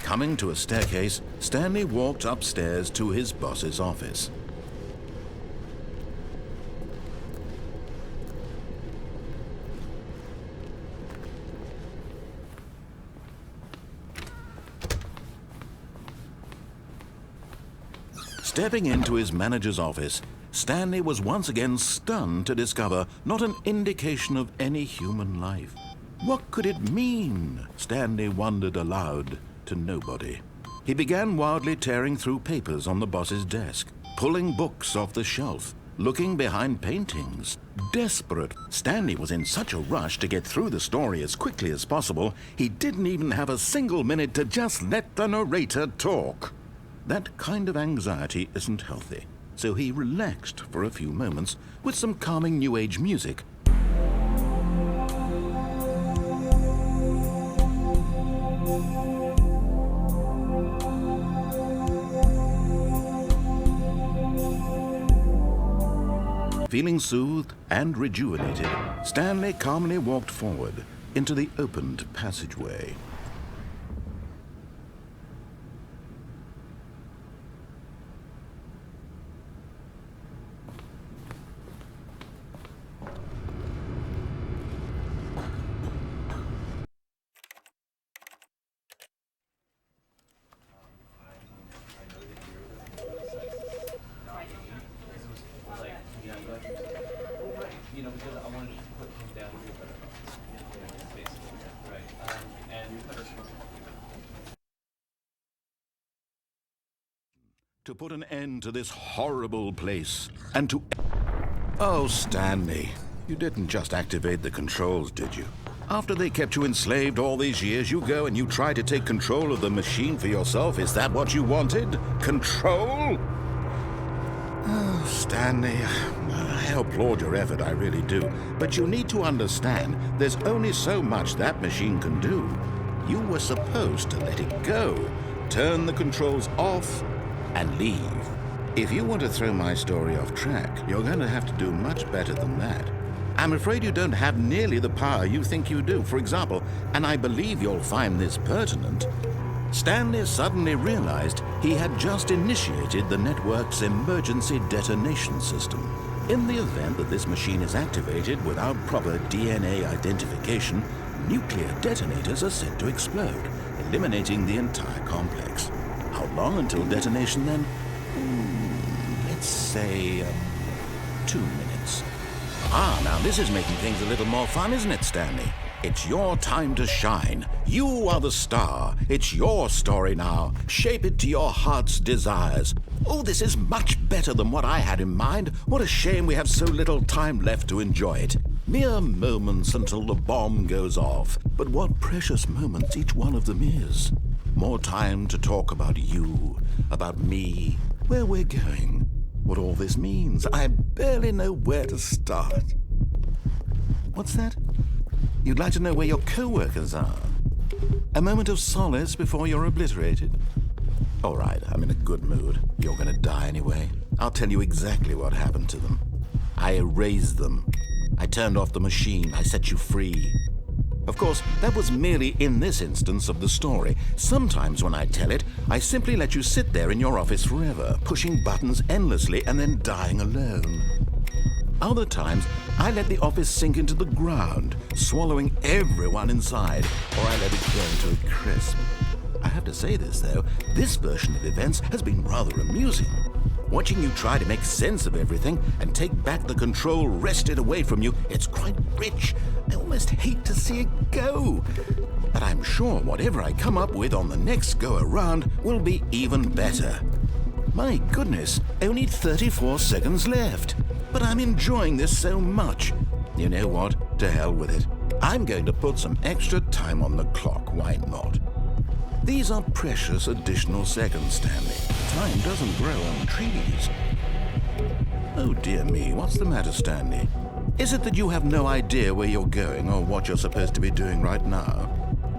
Coming to a staircase, Stanley walked upstairs to his boss's office. Stepping into his manager's office, Stanley was once again stunned to discover not an indication of any human life. What could it mean? Stanley wondered aloud. To nobody. He began wildly tearing through papers on the boss's desk, pulling books off the shelf, looking behind paintings. Desperate, Stanley was in such a rush to get through the story as quickly as possible, he didn't even have a single minute to just let the narrator talk. That kind of anxiety isn't healthy, so he relaxed for a few moments with some calming New Age music. Feeling soothed and rejuvenated, Stanley calmly walked forward into the opened passageway. You know, because I wanted to put him down with better thoughts. Basically, right. To put an end to this horrible place, and to... Oh, Stanley, you didn't just activate the controls, did you? After they kept you enslaved all these years, you go and you try to take control of the machine for yourself. Is that what you wanted? Control? Oh, Stanley, I applaud your effort, I really do. But you need to understand, there's only so much that machine can do. You were supposed to let it go, turn the controls off, and leave. If you want to throw my story off track, you're going to have to do much better than that. I'm afraid you don't have nearly the power you think you do. For example, and I believe you'll find this pertinent, Stanley suddenly realized he had just initiated the network's emergency detonation system. In the event that this machine is activated without proper DNA identification, nuclear detonators are set to explode, eliminating the entire complex. How long until detonation then? Let's say 2 minutes. Ah, now this is making things a little more fun, isn't it, Stanley? It's your time to shine. You are the star. It's your story now. Shape it to your heart's desires. Oh, this is much better than what I had in mind. What a shame we have so little time left to enjoy it. Mere moments until the bomb goes off. But what precious moments each one of them is. More time to talk about you, about me, where we're going, what all this means. I barely know where to start. What's that? You'd like to know where your co-workers are? A moment of solace before you're obliterated? All right, I'm in a good mood. You're gonna die anyway. I'll tell you exactly what happened to them. I erased them. I turned off the machine. I set you free. Of course, that was merely in this instance of the story. Sometimes when I tell it, I simply let you sit there in your office forever, pushing buttons endlessly and then dying alone. Other times, I let the office sink into the ground, swallowing everyone inside, or I let it burn to a crisp. I have to say this, though, this version of events has been rather amusing. Watching you try to make sense of everything and take back the control wrested away from you, it's quite rich. I almost hate to see it go. But I'm sure whatever I come up with on the next go-around will be even better. My goodness, only 34 seconds left. But I'm enjoying this so much. You know what? To hell with it. I'm going to put some extra time on the clock. Why not? These are precious additional seconds, Stanley. Time doesn't grow on trees. Oh dear me, what's the matter, Stanley? Is it that you have no idea where you're going or what you're supposed to be doing right now?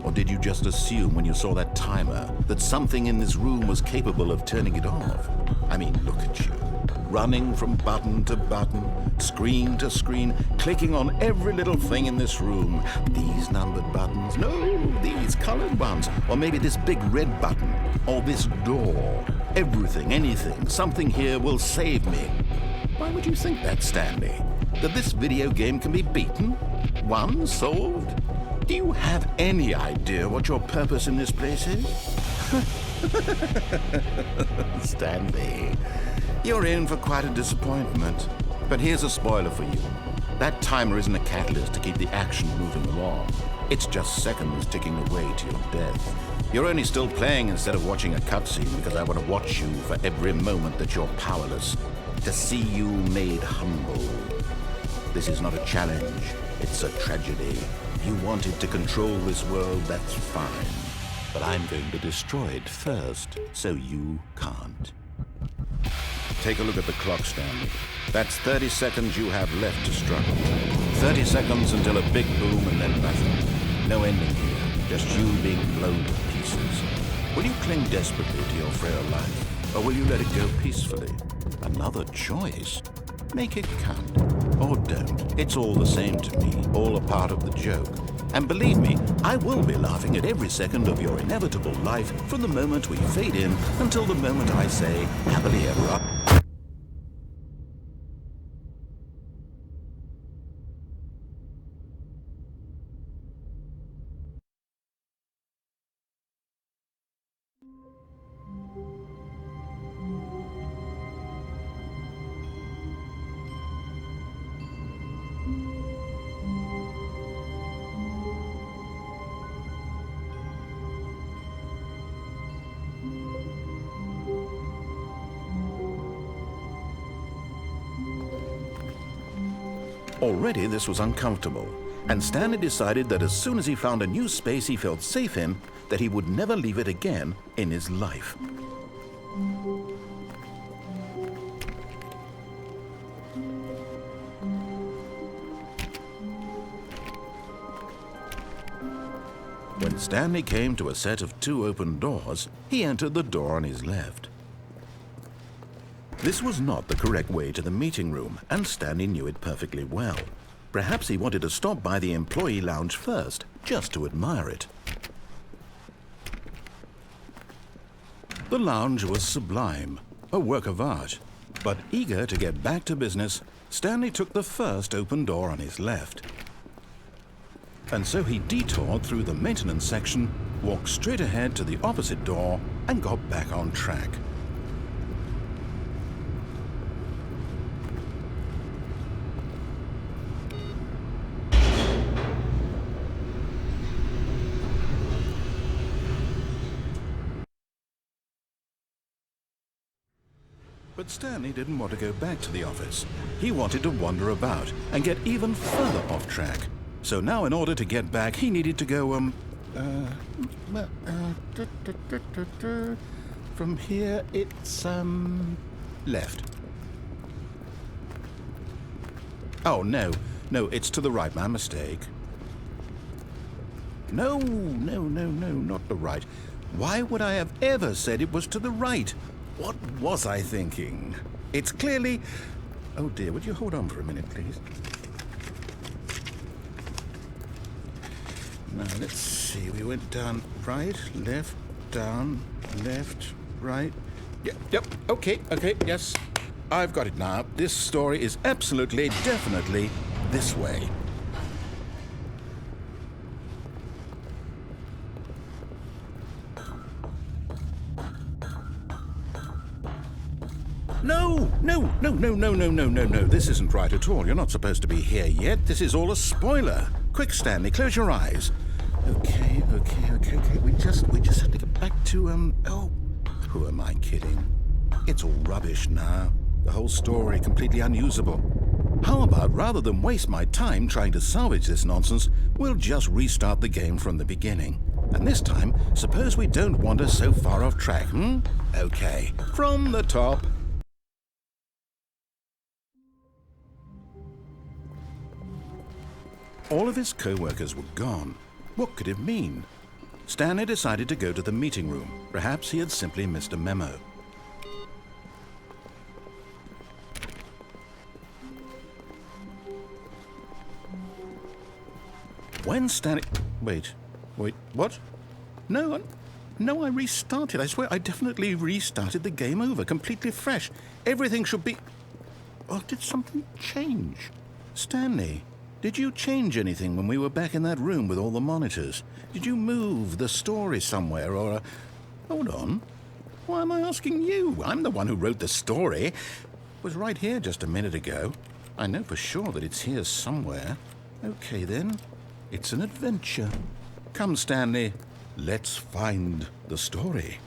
Or did you just assume when you saw that timer that something in this room was capable of turning it off? I mean, look at you. Running from button to button, screen to screen, clicking on every little thing in this room. These numbered buttons, no, these colored ones, or maybe this big red button, or this door. Everything, anything, something here will save me. Why would you think that, Stanley? That this video game can be beaten? Won? Solved? Do you have any idea what your purpose in this place is? Stanley, you're in for quite a disappointment. But here's a spoiler for you. That timer isn't a catalyst to keep the action moving along. It's just seconds ticking away to your death. You're only still playing instead of watching a cutscene because I want to watch you for every moment that you're powerless. To see you made humble. This is not a challenge. It's a tragedy. You wanted to control this world, that's fine. But I'm going to destroy it first, so you can't. Take a look at the clock, Stanley. That's 30 seconds you have left to struggle. 30 seconds until a big boom and then nothing. No ending here, just you being blown to pieces. Will you cling desperately to your frail life, or will you let it go peacefully? Another choice? Make it count. Or don't. It's all the same to me, all a part of the joke. And believe me, I will be laughing at every second of your inevitable life from the moment we fade in until the moment I say, happily ever after. Already this was uncomfortable, and Stanley decided that as soon as he found a new space he felt safe in, that he would never leave it again in his life. When Stanley came to a set of 2 open doors, he entered the door on his left. This was not the correct way to the meeting room, and Stanley knew it perfectly well. Perhaps he wanted to stop by the employee lounge first, just to admire it. The lounge was sublime, a work of art. But eager to get back to business, Stanley took the first open door on his left. And so he detoured through the maintenance section, walked straight ahead to the opposite door, and got back on track. But Stanley didn't want to go back to the office. He wanted to wander about and get even further off track. So now in order to get back, he needed to go, from here, it's, left. Oh, no, it's to the right, my mistake. No, not the right. Why would I have ever said it was to the right? What was I thinking? It's clearly... Oh dear, would you hold on for a minute, please? Now, let's see. We went down right, left, down, left, right. Yep, okay, yes. I've got it now. This story is absolutely, definitely this way. No. This isn't right at all. You're not supposed to be here yet. This is all a spoiler. Quick, Stanley, close your eyes. Okay. We just have to get back to, oh, who am I kidding? It's all rubbish now. The whole story completely unusable. How about, rather than waste my time trying to salvage this nonsense, we'll just restart the game from the beginning. And this time, suppose we don't wander so far off track, Okay, from the top. All of his co-workers were gone. What could it mean? Stanley decided to go to the meeting room. Perhaps he had simply missed a memo. When Stanley... Wait, what? No, I restarted. I swear I definitely restarted the game over, completely fresh. Everything should be... Oh, did something change? Stanley, did you change anything when we were back in that room with all the monitors? Did you move the story somewhere or... Hold on. Why am I asking you? I'm the one who wrote the story. It was right here just a minute ago. I know for sure that it's here somewhere. Okay, then. It's an adventure. Come, Stanley. Let's find the story.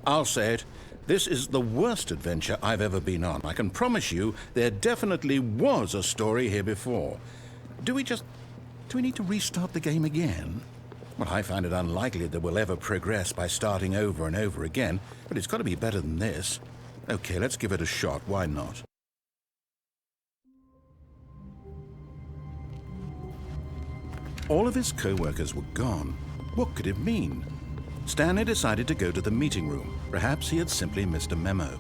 I'll say it. This is the worst adventure I've ever been on. I can promise you there definitely was a story here before. Do we need to restart the game again? Well, I find it unlikely that we'll ever progress by starting over and over again, but it's got to be better than this. Okay, let's give it a shot. Why not? All of his co-workers were gone. What could it mean? Stanley decided to go to the meeting room. Perhaps he had simply missed a memo.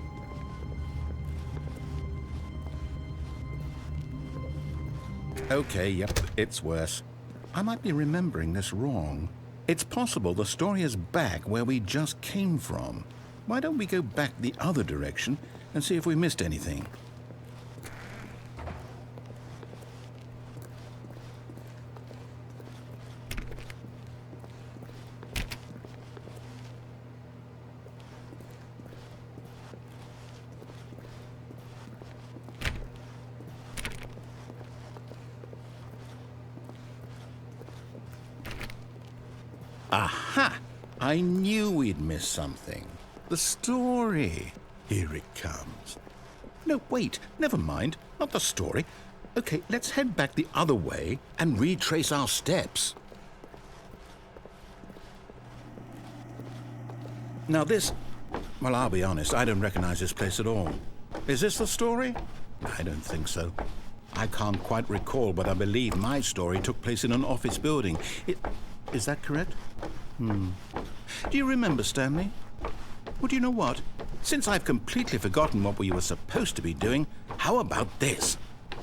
Okay, yep, it's worse. I might be remembering this wrong. It's possible the story is back where we just came from. Why don't we go back the other direction and see if we missed anything? Aha! I knew we'd missed something. The story. Here it comes. No, wait, never mind. Not the story. Okay, let's head back the other way and retrace our steps. Now this... Well, I'll be honest, I don't recognize this place at all. Is this the story? I don't think so. I can't quite recall, but I believe my story took place in an office building. Is that correct? Do you remember, Stanley? Would you know what? Since I've completely forgotten what we were supposed to be doing, how about this?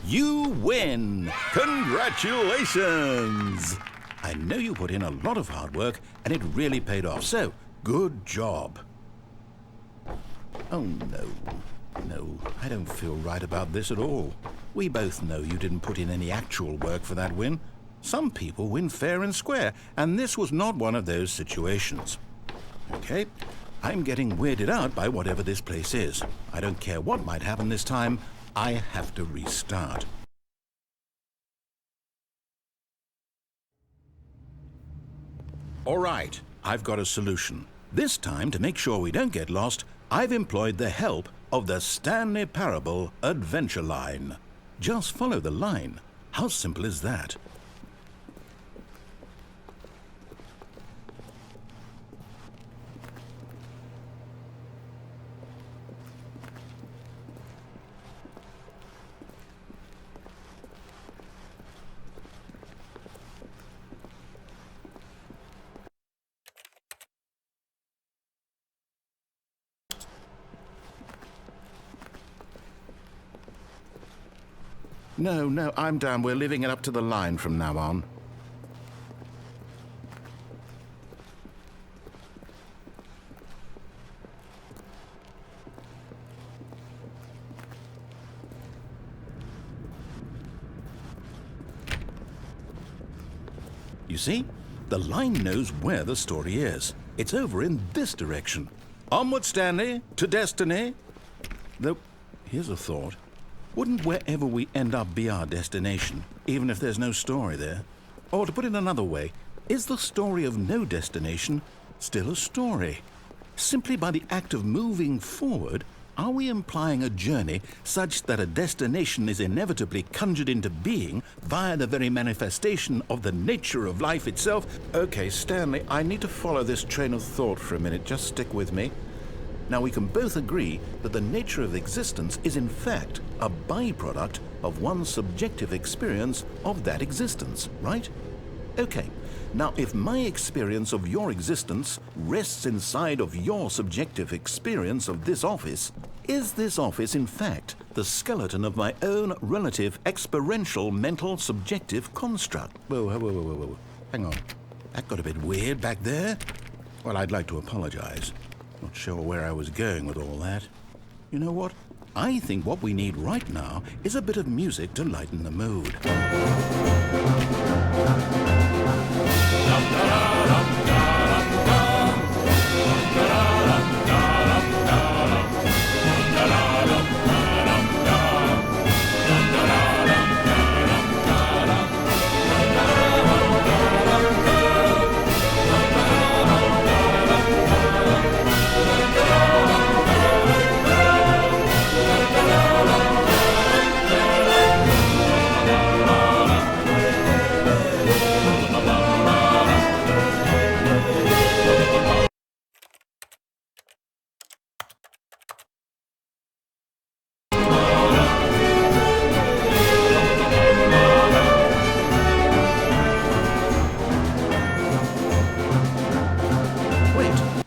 You win! Congratulations! I know you put in a lot of hard work, and it really paid off, so good job. Oh, no. No, I don't feel right about this at all. We both know you didn't put in any actual work for that win. Some people win fair and square, and this was not one of those situations. Okay, I'm getting weirded out by whatever this place is. I don't care what might happen this time. I have to restart. All right, I've got a solution. This time, to make sure we don't get lost, I've employed the help of the Stanley Parable Adventure Line. Just follow the line. How simple is that? No, I'm down. We're leaving it up to the line from now on. You see? The line knows where the story is. It's over in this direction. Onward, Stanley, to destiny. Though, here's a thought. Wouldn't wherever we end up be our destination, even if there's no story there? Or to put it another way, is the story of no destination still a story? Simply by the act of moving forward, are we implying a journey such that a destination is inevitably conjured into being via the very manifestation of the nature of life itself? Okay, Stanley, I need to follow this train of thought for a minute. Just stick with me. Now, we can both agree that the nature of existence is in fact a byproduct of one's subjective experience of that existence, right? Okay, now if my experience of your existence rests inside of your subjective experience of this office, is this office in fact the skeleton of my own relative experiential mental subjective construct? Whoa. Hang on. That got a bit weird back there. Well, I'd like to apologize. Not sure where I was going with all that. You know what? I think what we need right now is a bit of music to lighten the mood.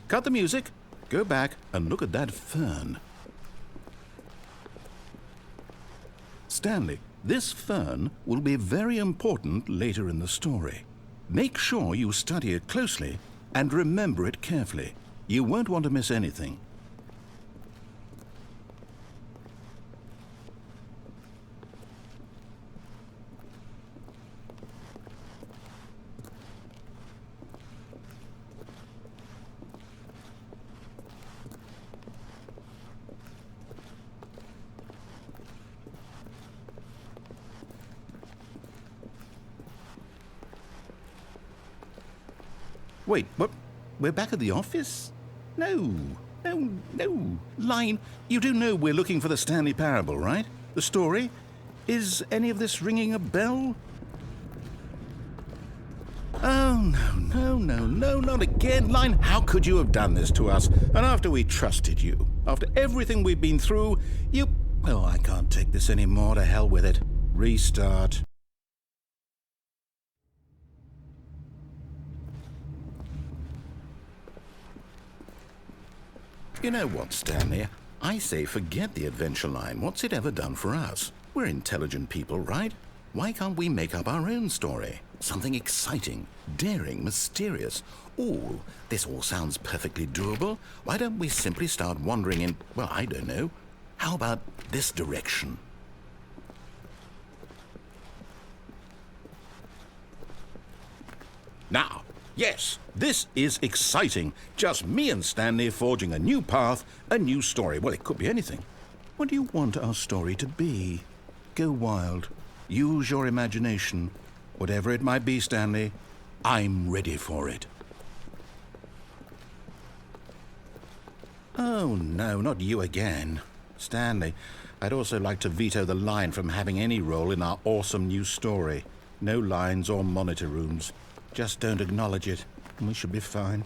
Cut the music, go back and look at that fern. Stanley, this fern will be very important later in the story. Make sure you study it closely and remember it carefully. You won't want to miss anything. Wait, what? We're back at the office? No. Line, you do know we're looking for the Stanley Parable, right? The story? Is any of this ringing a bell? Oh, no, not again. Line, how could you have done this to us? And after we trusted you, after everything we've been through, you... Oh, I can't take this anymore. To hell with it. Restart. You know what, Stanley? I say forget the adventure line. What's it ever done for us? We're intelligent people, right? Why can't we make up our own story? Something exciting, daring, mysterious. Ooh, this all sounds perfectly doable. Why don't we simply start wandering in, well, I don't know. How about this direction? Now, yes, this is exciting. Just me and Stanley forging a new path, a new story. Well, it could be anything. What do you want our story to be? Go wild. Use your imagination. Whatever it might be, Stanley, I'm ready for it. Oh, no, not you again. Stanley, I'd also like to veto the line from having any role in our awesome new story. No lines or monitor rooms. Just don't acknowledge it, and we should be fine.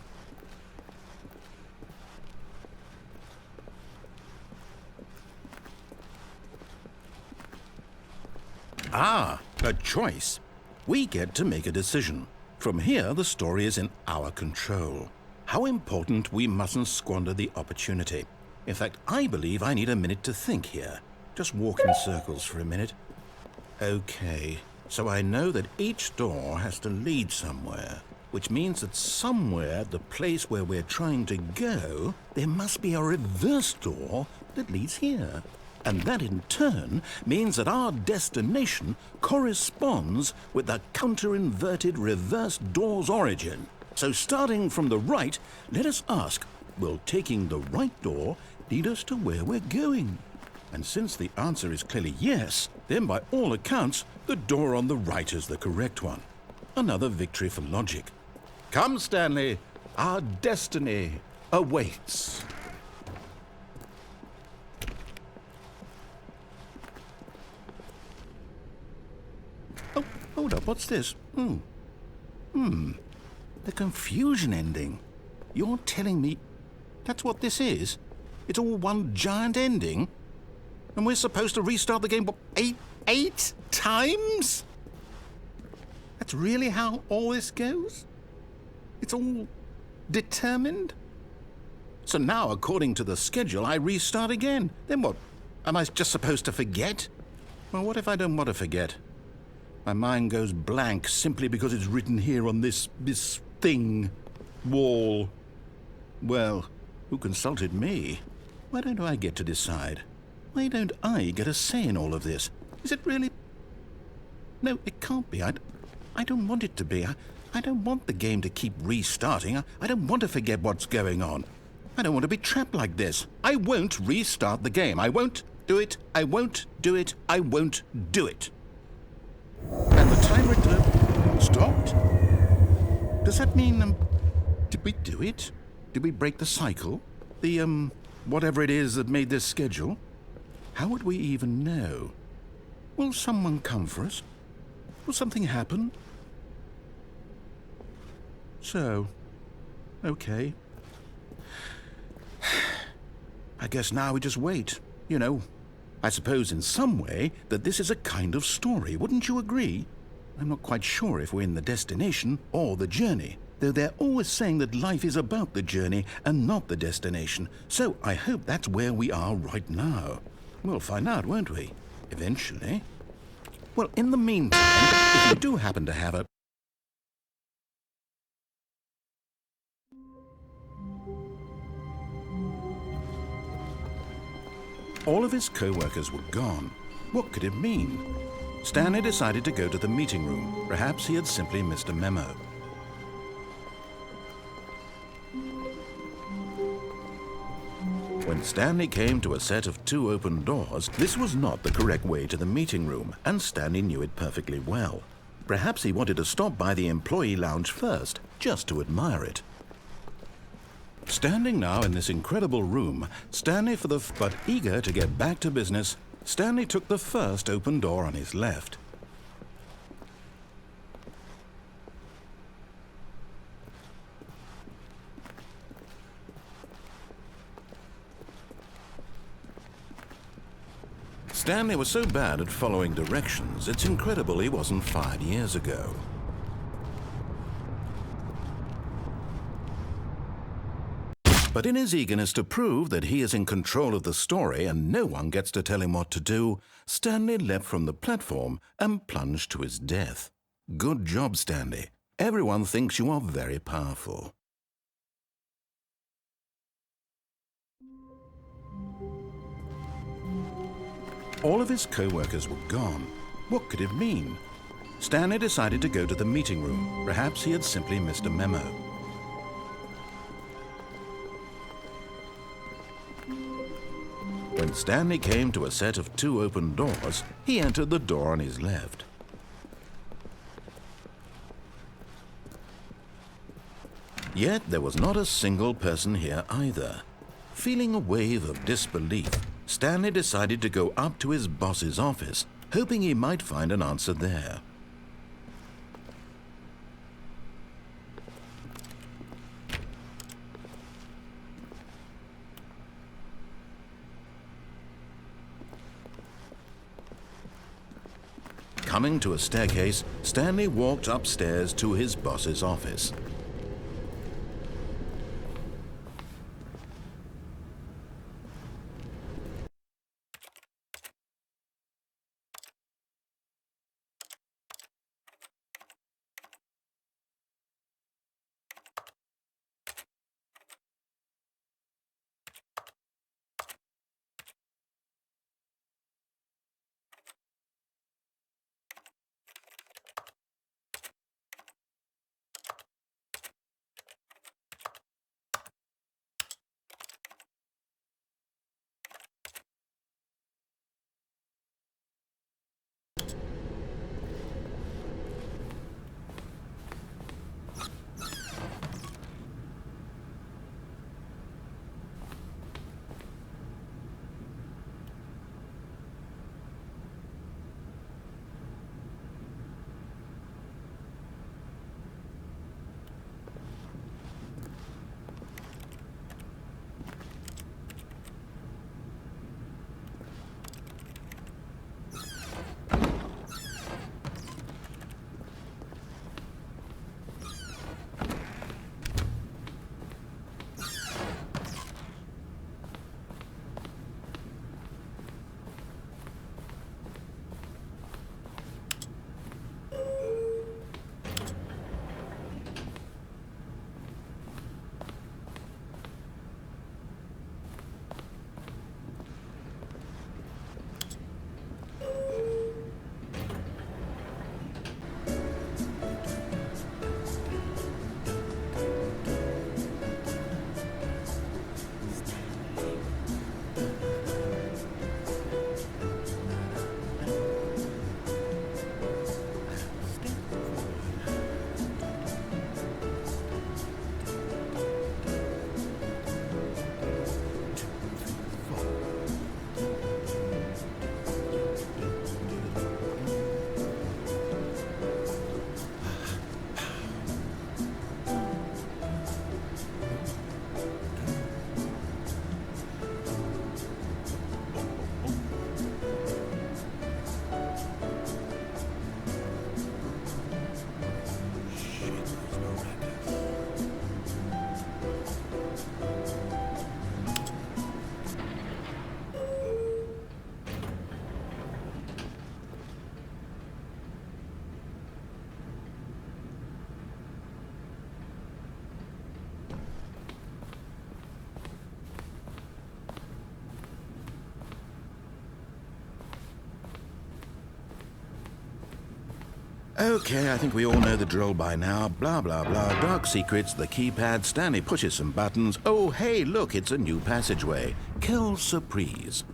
Ah, a choice. We get to make a decision. From here, the story is in our control. How important, we mustn't squander the opportunity. In fact, I believe I need a minute to think here. Just walk in circles for a minute. Okay, so I know that each door has to lead somewhere, which means that somewhere, the place where we're trying to go, there must be a reverse door that leads here. And that in turn means that our destination corresponds with the counter-inverted reverse door's origin. So starting from the right, let us ask, will taking the right door lead us to where we're going? And since the answer is clearly yes, then by all accounts, the door on the right is the correct one. Another victory for logic. Come, Stanley, our destiny awaits. Oh, hold up, what's this? The confusion ending. You're telling me that's what this is? It's all one giant ending? And we're supposed to restart the game, what, eight times? That's really how all this goes? It's all determined? So now, according to the schedule, I restart again. Then what? Am I just supposed to forget? Well, what if I don't want to forget? My mind goes blank simply because it's written here on this thing, wall. Well, who consulted me? Why don't I get to decide? Why don't I get a say in all of this? Is it really? No, it can't be. I don't want it to be. I don't want the game to keep restarting. I don't want to forget what's going on. I don't want to be trapped like this. I won't restart the game. I won't do it. I won't do it. I won't do it. And the timer stopped? Does that mean, did we do it? Did we break the cycle? The, whatever it is that made this schedule? How would we even know? Will someone come for us? Will something happen? So, okay. I guess now we just wait, you know. I suppose in some way that this is a kind of story, wouldn't you agree? I'm not quite sure if we're in the destination or the journey, though they're always saying that life is about the journey and not the destination, so I hope that's where we are right now. We'll find out, won't we? Eventually. Well, in the meantime, if you do happen to have a... All of his co-workers were gone. What could it mean? Stanley decided to go to the meeting room. Perhaps he had simply missed a memo. When Stanley came to a set of 2 open doors, this was not the correct way to the meeting room, and Stanley knew it perfectly well. Perhaps he wanted to stop by the employee lounge first, just to admire it. Standing now in this incredible room, but eager to get back to business, Stanley took the first open door on his left. Stanley was so bad at following directions, it's incredible he wasn't fired years ago. But in his eagerness to prove that he is in control of the story and no one gets to tell him what to do, Stanley leapt from the platform and plunged to his death. Good job, Stanley. Everyone thinks you are very powerful. All of his co-workers were gone. What could it mean? Stanley decided to go to the meeting room. Perhaps he had simply missed a memo. When Stanley came to a set of 2 open doors, he entered the door on his left. Yet there was not a single person here either. Feeling a wave of disbelief, Stanley decided to go up to his boss's office, hoping he might find an answer there. Coming to a staircase, Stanley walked upstairs to his boss's office. Okay, I think we all know the drill by now. Blah, blah, blah. Dark secrets, the keypad. Stanley pushes some buttons. Oh, hey, look, it's a new passageway. Quelle surprise.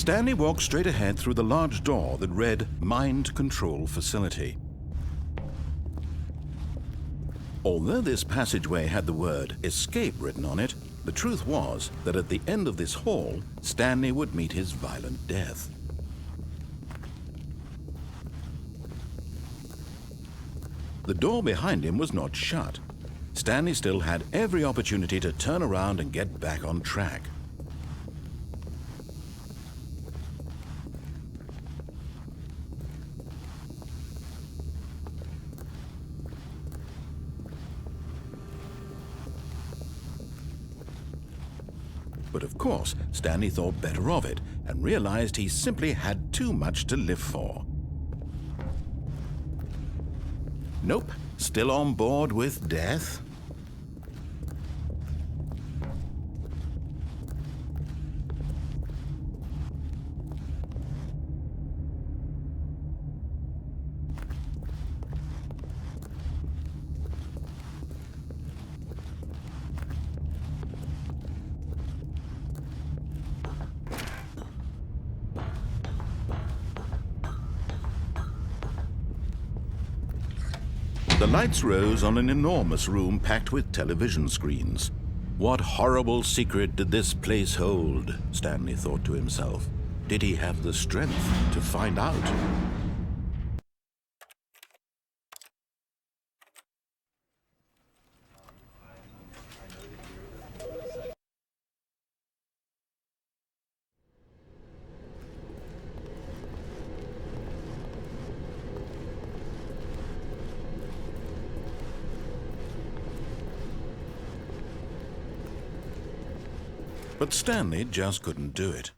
Stanley walked straight ahead through the large door that read Mind Control Facility. Although this passageway had the word Escape written on it, the truth was that at the end of this hall, Stanley would meet his violent death. The door behind him was not shut. Stanley still had every opportunity to turn around and get back on track. But of course, Stanley thought better of it and realized he simply had too much to live for. Nope, still on board with death. The lights rose on an enormous room packed with television screens. What horrible secret did this place hold? Stanley thought to himself. Did he have the strength to find out? But Stanley just couldn't do it.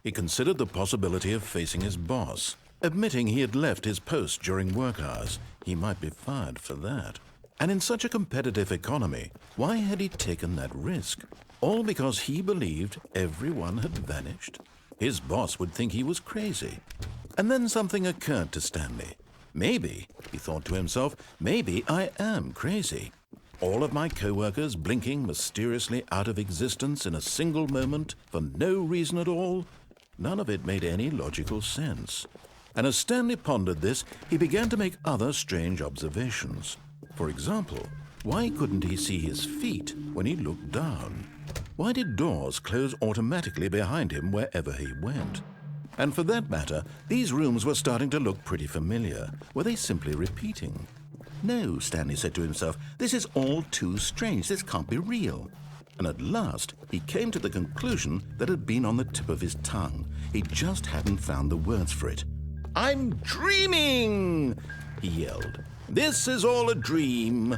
He considered the possibility of facing his boss, admitting he had left his post during work hours. He might be fired for that. And in such a competitive economy, why had he taken that risk? All because he believed everyone had vanished? His boss would think he was crazy. And then something occurred to Stanley. Maybe, he thought to himself, maybe I am crazy. All of my co-workers blinking mysteriously out of existence in a single moment for no reason at all? None of it made any logical sense. And as Stanley pondered this, he began to make other strange observations. For example, why couldn't he see his feet when he looked down? Why did doors close automatically behind him wherever he went? And for that matter, these rooms were starting to look pretty familiar. Were they simply repeating? No, Stanley said to himself, this is all too strange. This can't be real. And at last, he came to the conclusion that had been on the tip of his tongue. He just hadn't found the words for it. I'm dreaming, he yelled. This is all a dream.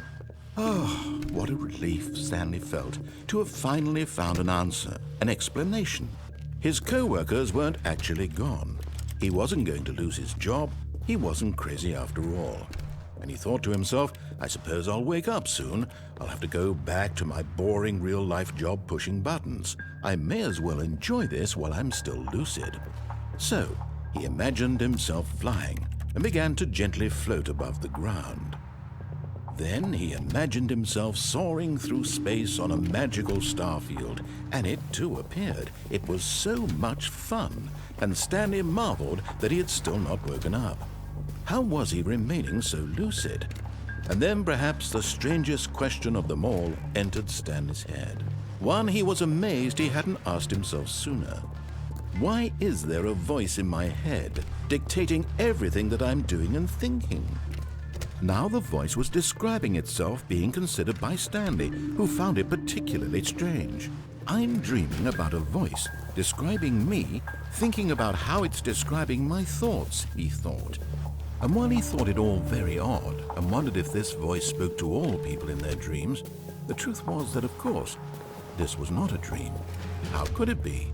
Oh, what a relief Stanley felt to have finally found an answer, an explanation. His co-workers weren't actually gone. He wasn't going to lose his job. He wasn't crazy after all. And he thought to himself, I suppose I'll wake up soon. I'll have to go back to my boring real-life job pushing buttons. I may as well enjoy this while I'm still lucid. So, he imagined himself flying and began to gently float above the ground. Then he imagined himself soaring through space on a magical starfield, and it too appeared. It was so much fun, and Stanley marveled that he had still not woken up. How was he remaining so lucid? And then perhaps the strangest question of them all entered Stanley's head. One he was amazed he hadn't asked himself sooner. Why is there a voice in my head dictating everything that I'm doing and thinking? Now the voice was describing itself being considered by Stanley, who found it particularly strange. I'm dreaming about a voice describing me, thinking about how it's describing my thoughts, he thought. And while he thought it all very odd and wondered if this voice spoke to all people in their dreams, the truth was that, of course, this was not a dream. How could it be?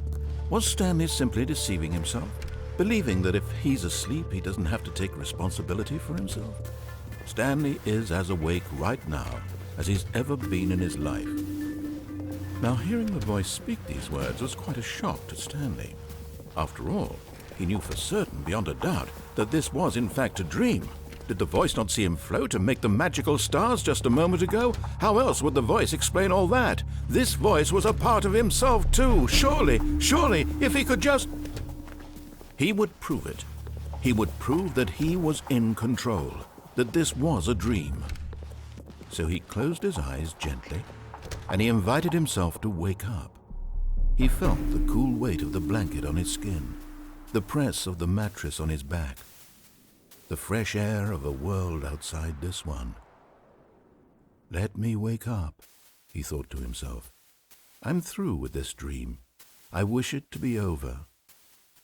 Was Stanley simply deceiving himself, believing that if he's asleep, he doesn't have to take responsibility for himself? Stanley is as awake right now as he's ever been in his life. Now, hearing the voice speak these words was quite a shock to Stanley. After all, he knew for certain, beyond a doubt, that this was in fact a dream. Did the voice not see him float and make the magical stars just a moment ago? How else would the voice explain all that? This voice was a part of himself too. Surely, if he could just... He would prove it. He would prove that he was in control, that this was a dream. So he closed his eyes gently, and he invited himself to wake up. He felt the cool weight of the blanket on his skin, the press of the mattress on his back. the fresh air of a world outside this one. Let me wake up, he thought to himself. I'm through with this dream. I wish it to be over.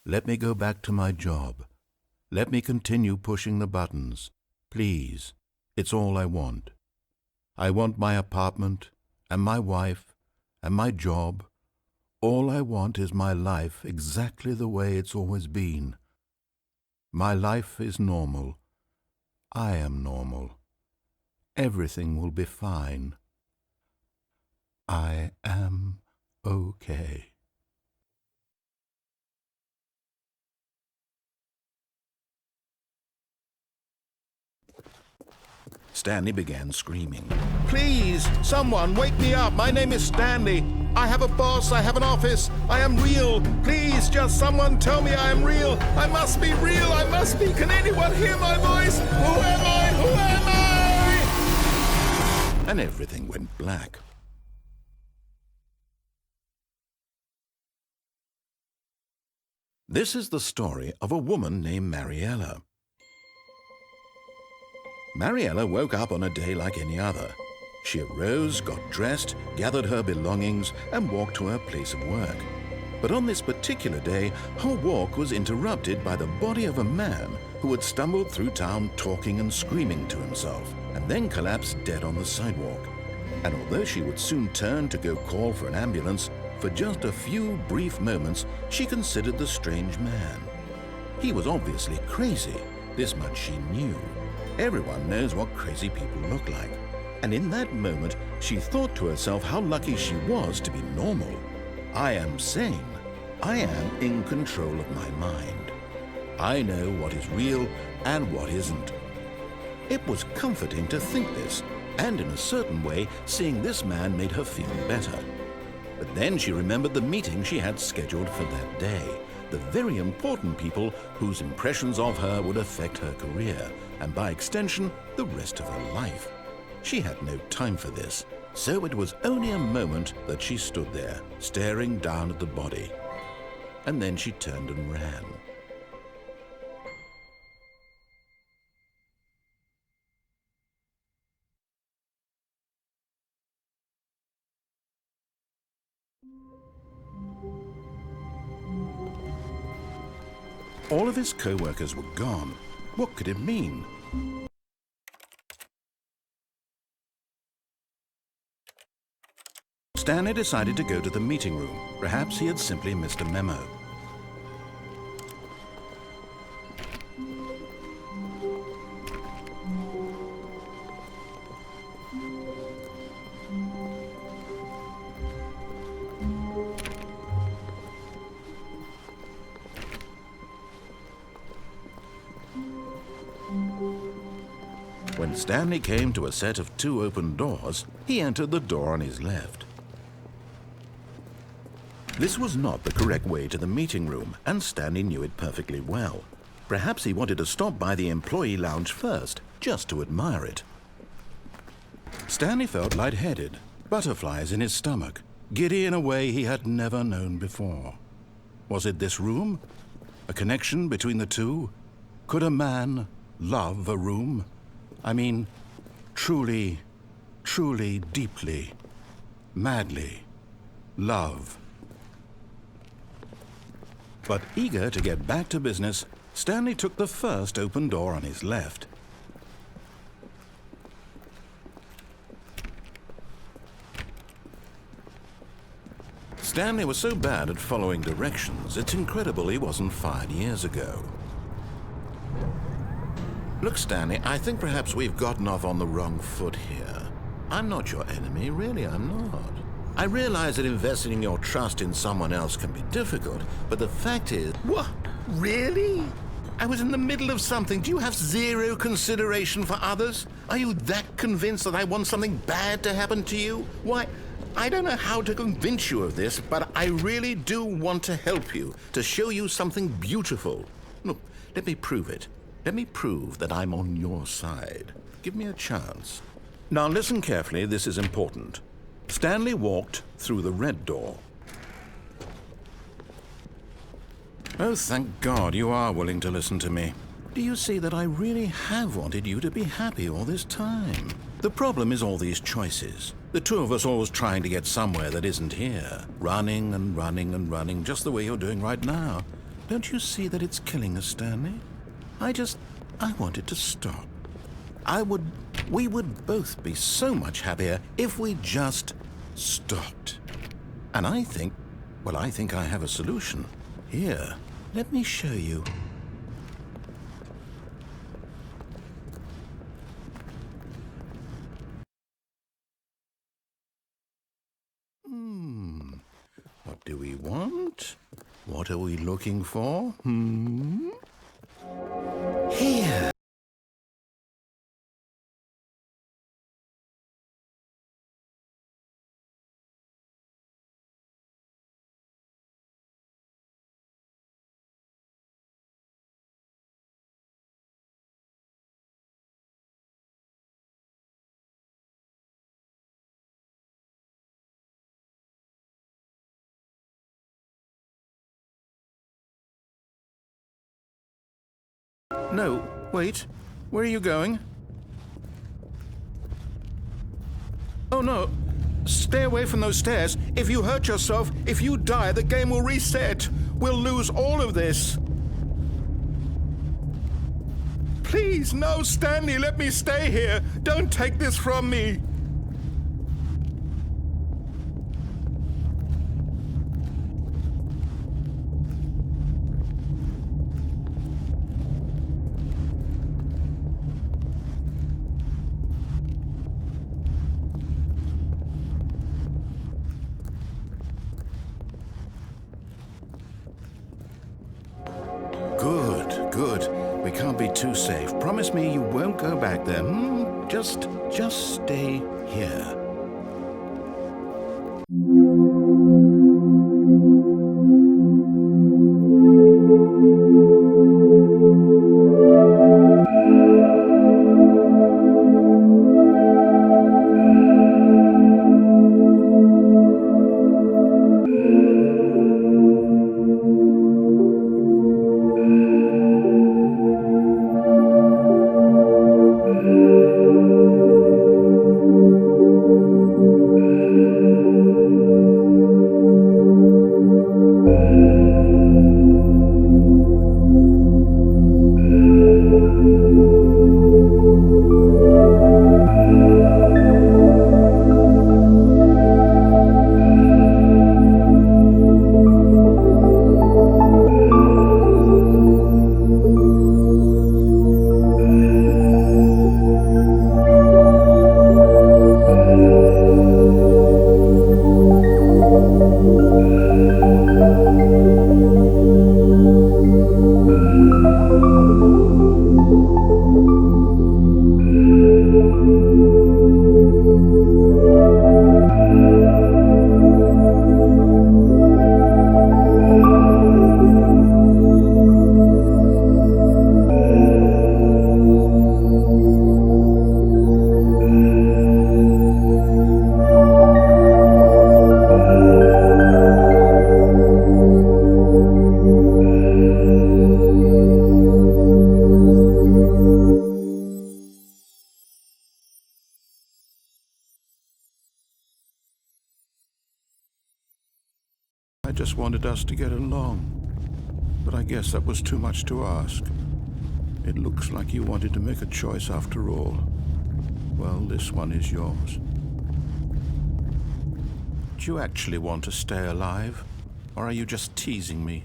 Let me go back to my job. Let me continue pushing the buttons. Please, it's all I want. I want my apartment, and my wife, and my job. All I want is my life exactly the way it's always been. My life is normal. I am normal. Everything will be fine. I am okay. Stanley began screaming. Please, someone, wake me up. My name is Stanley. I have a boss. I have an office. I am real. Please, just someone tell me I am real. I must be real. I must be. Can anyone hear my voice? Who am I? Who am I? And everything went black. This is the story of a woman named Mariella. Mariella woke up on a day like any other. She arose, got dressed, gathered her belongings, and walked to her place of work. But on this particular day, her walk was interrupted by the body of a man who had stumbled through town talking and screaming to himself, and then collapsed dead on the sidewalk. And although she would soon turn to go call for an ambulance, for just a few brief moments she considered the strange man. He was obviously crazy, this much she knew. Everyone knows what crazy people look like. And in that moment, she thought to herself how lucky she was to be normal. I am sane. I am in control of my mind. I know what is real and what isn't. It was comforting to think this, and in a certain way, seeing this man made her feel better. But then she remembered the meeting she had scheduled for that day, the very important people whose impressions of her would affect her career, and by extension, the rest of her life. She had no time for this, so it was only a moment that she stood there, staring down at the body. And then she turned and ran. All of his co-workers were gone. What could it mean? Stanley decided to go to the meeting room. Perhaps he had simply missed a memo. When Stanley came to a set of 2 open doors, he entered the door on his left. This was not the correct way to the meeting room, and Stanley knew it perfectly well. Perhaps he wanted to stop by the employee lounge first, just to admire it. Stanley felt lightheaded, butterflies in his stomach, giddy in a way he had never known before. Was it this room? A connection between the two? Could a man love a room? I mean, truly, truly, deeply, madly, love. But eager to get back to business, Stanley took the first open door on his left. Stanley was so bad at following directions, it's incredible he wasn't fired years ago. Look, Stanley, I think perhaps we've gotten off on the wrong foot here. I'm not your enemy, really, I'm not. I realize that investing your trust in someone else can be difficult, but the fact is... What? Really? I was in the middle of something. Do you have zero consideration for others? Are you that convinced that I want something bad to happen to you? Why, I don't know how to convince you of this, but I really do want to help you, to show you something beautiful. Look, let me prove it. Let me prove that I'm on your side. Give me a chance. Now listen carefully, this is important. Stanley walked through the red door. Oh, thank God you are willing to listen to me. Do you see that I really have wanted you to be happy all this time? The problem is all these choices. The two of us always trying to get somewhere that isn't here. Running and running and running, just the way you're doing right now. Don't you see that it's killing us, Stanley? I wanted to stop. We would both be so much happier if we just stopped. And I think I have a solution. Here, let me show you. What do we want? What are we looking for? Here. No, wait. Where are you going? Oh no. Stay away from those stairs. If you hurt yourself, if you die, the game will reset. We'll lose all of this. Please, no, Stanley, let me stay here. Don't take this from me. Good. We can't be too safe. Promise me you won't go back there. Just stay here. I just wanted us to get along. But I guess that was too much to ask. It looks like you wanted to make a choice after all. Well, this one is yours. Do you actually want to stay alive? Or are you just teasing me?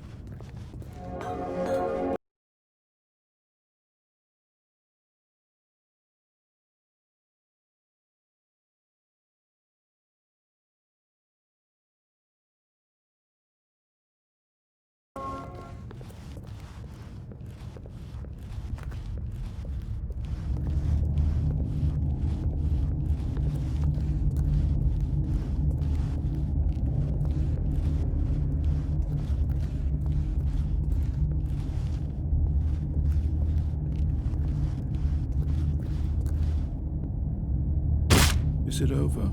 Is it over?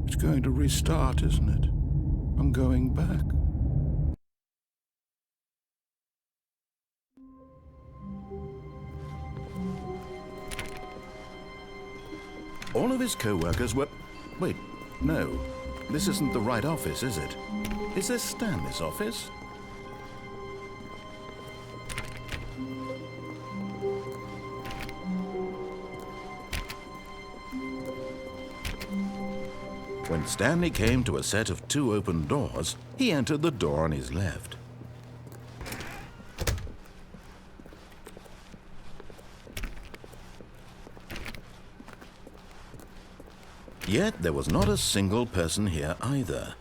It's going to restart, isn't it? I'm going back. All of his co-workers were... Wait, no. This isn't the right office, is it? Is this Stanley's office? When Stanley came to a set of 2 open doors, he entered the door on his left. Yet there was not a single person here either.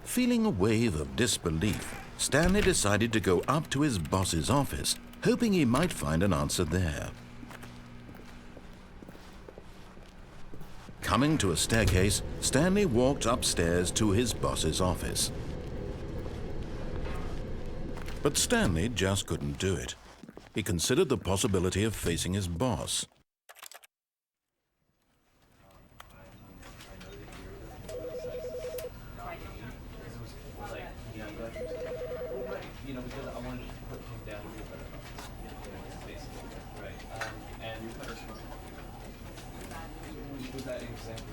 Feeling a wave of disbelief, Stanley decided to go up to his boss's office, hoping he might find an answer there. Coming to a staircase, Stanley walked upstairs to his boss's office. But Stanley just couldn't do it. He considered the possibility of facing his boss. You know, because I wanted to put him down with better basically. Right. And was that example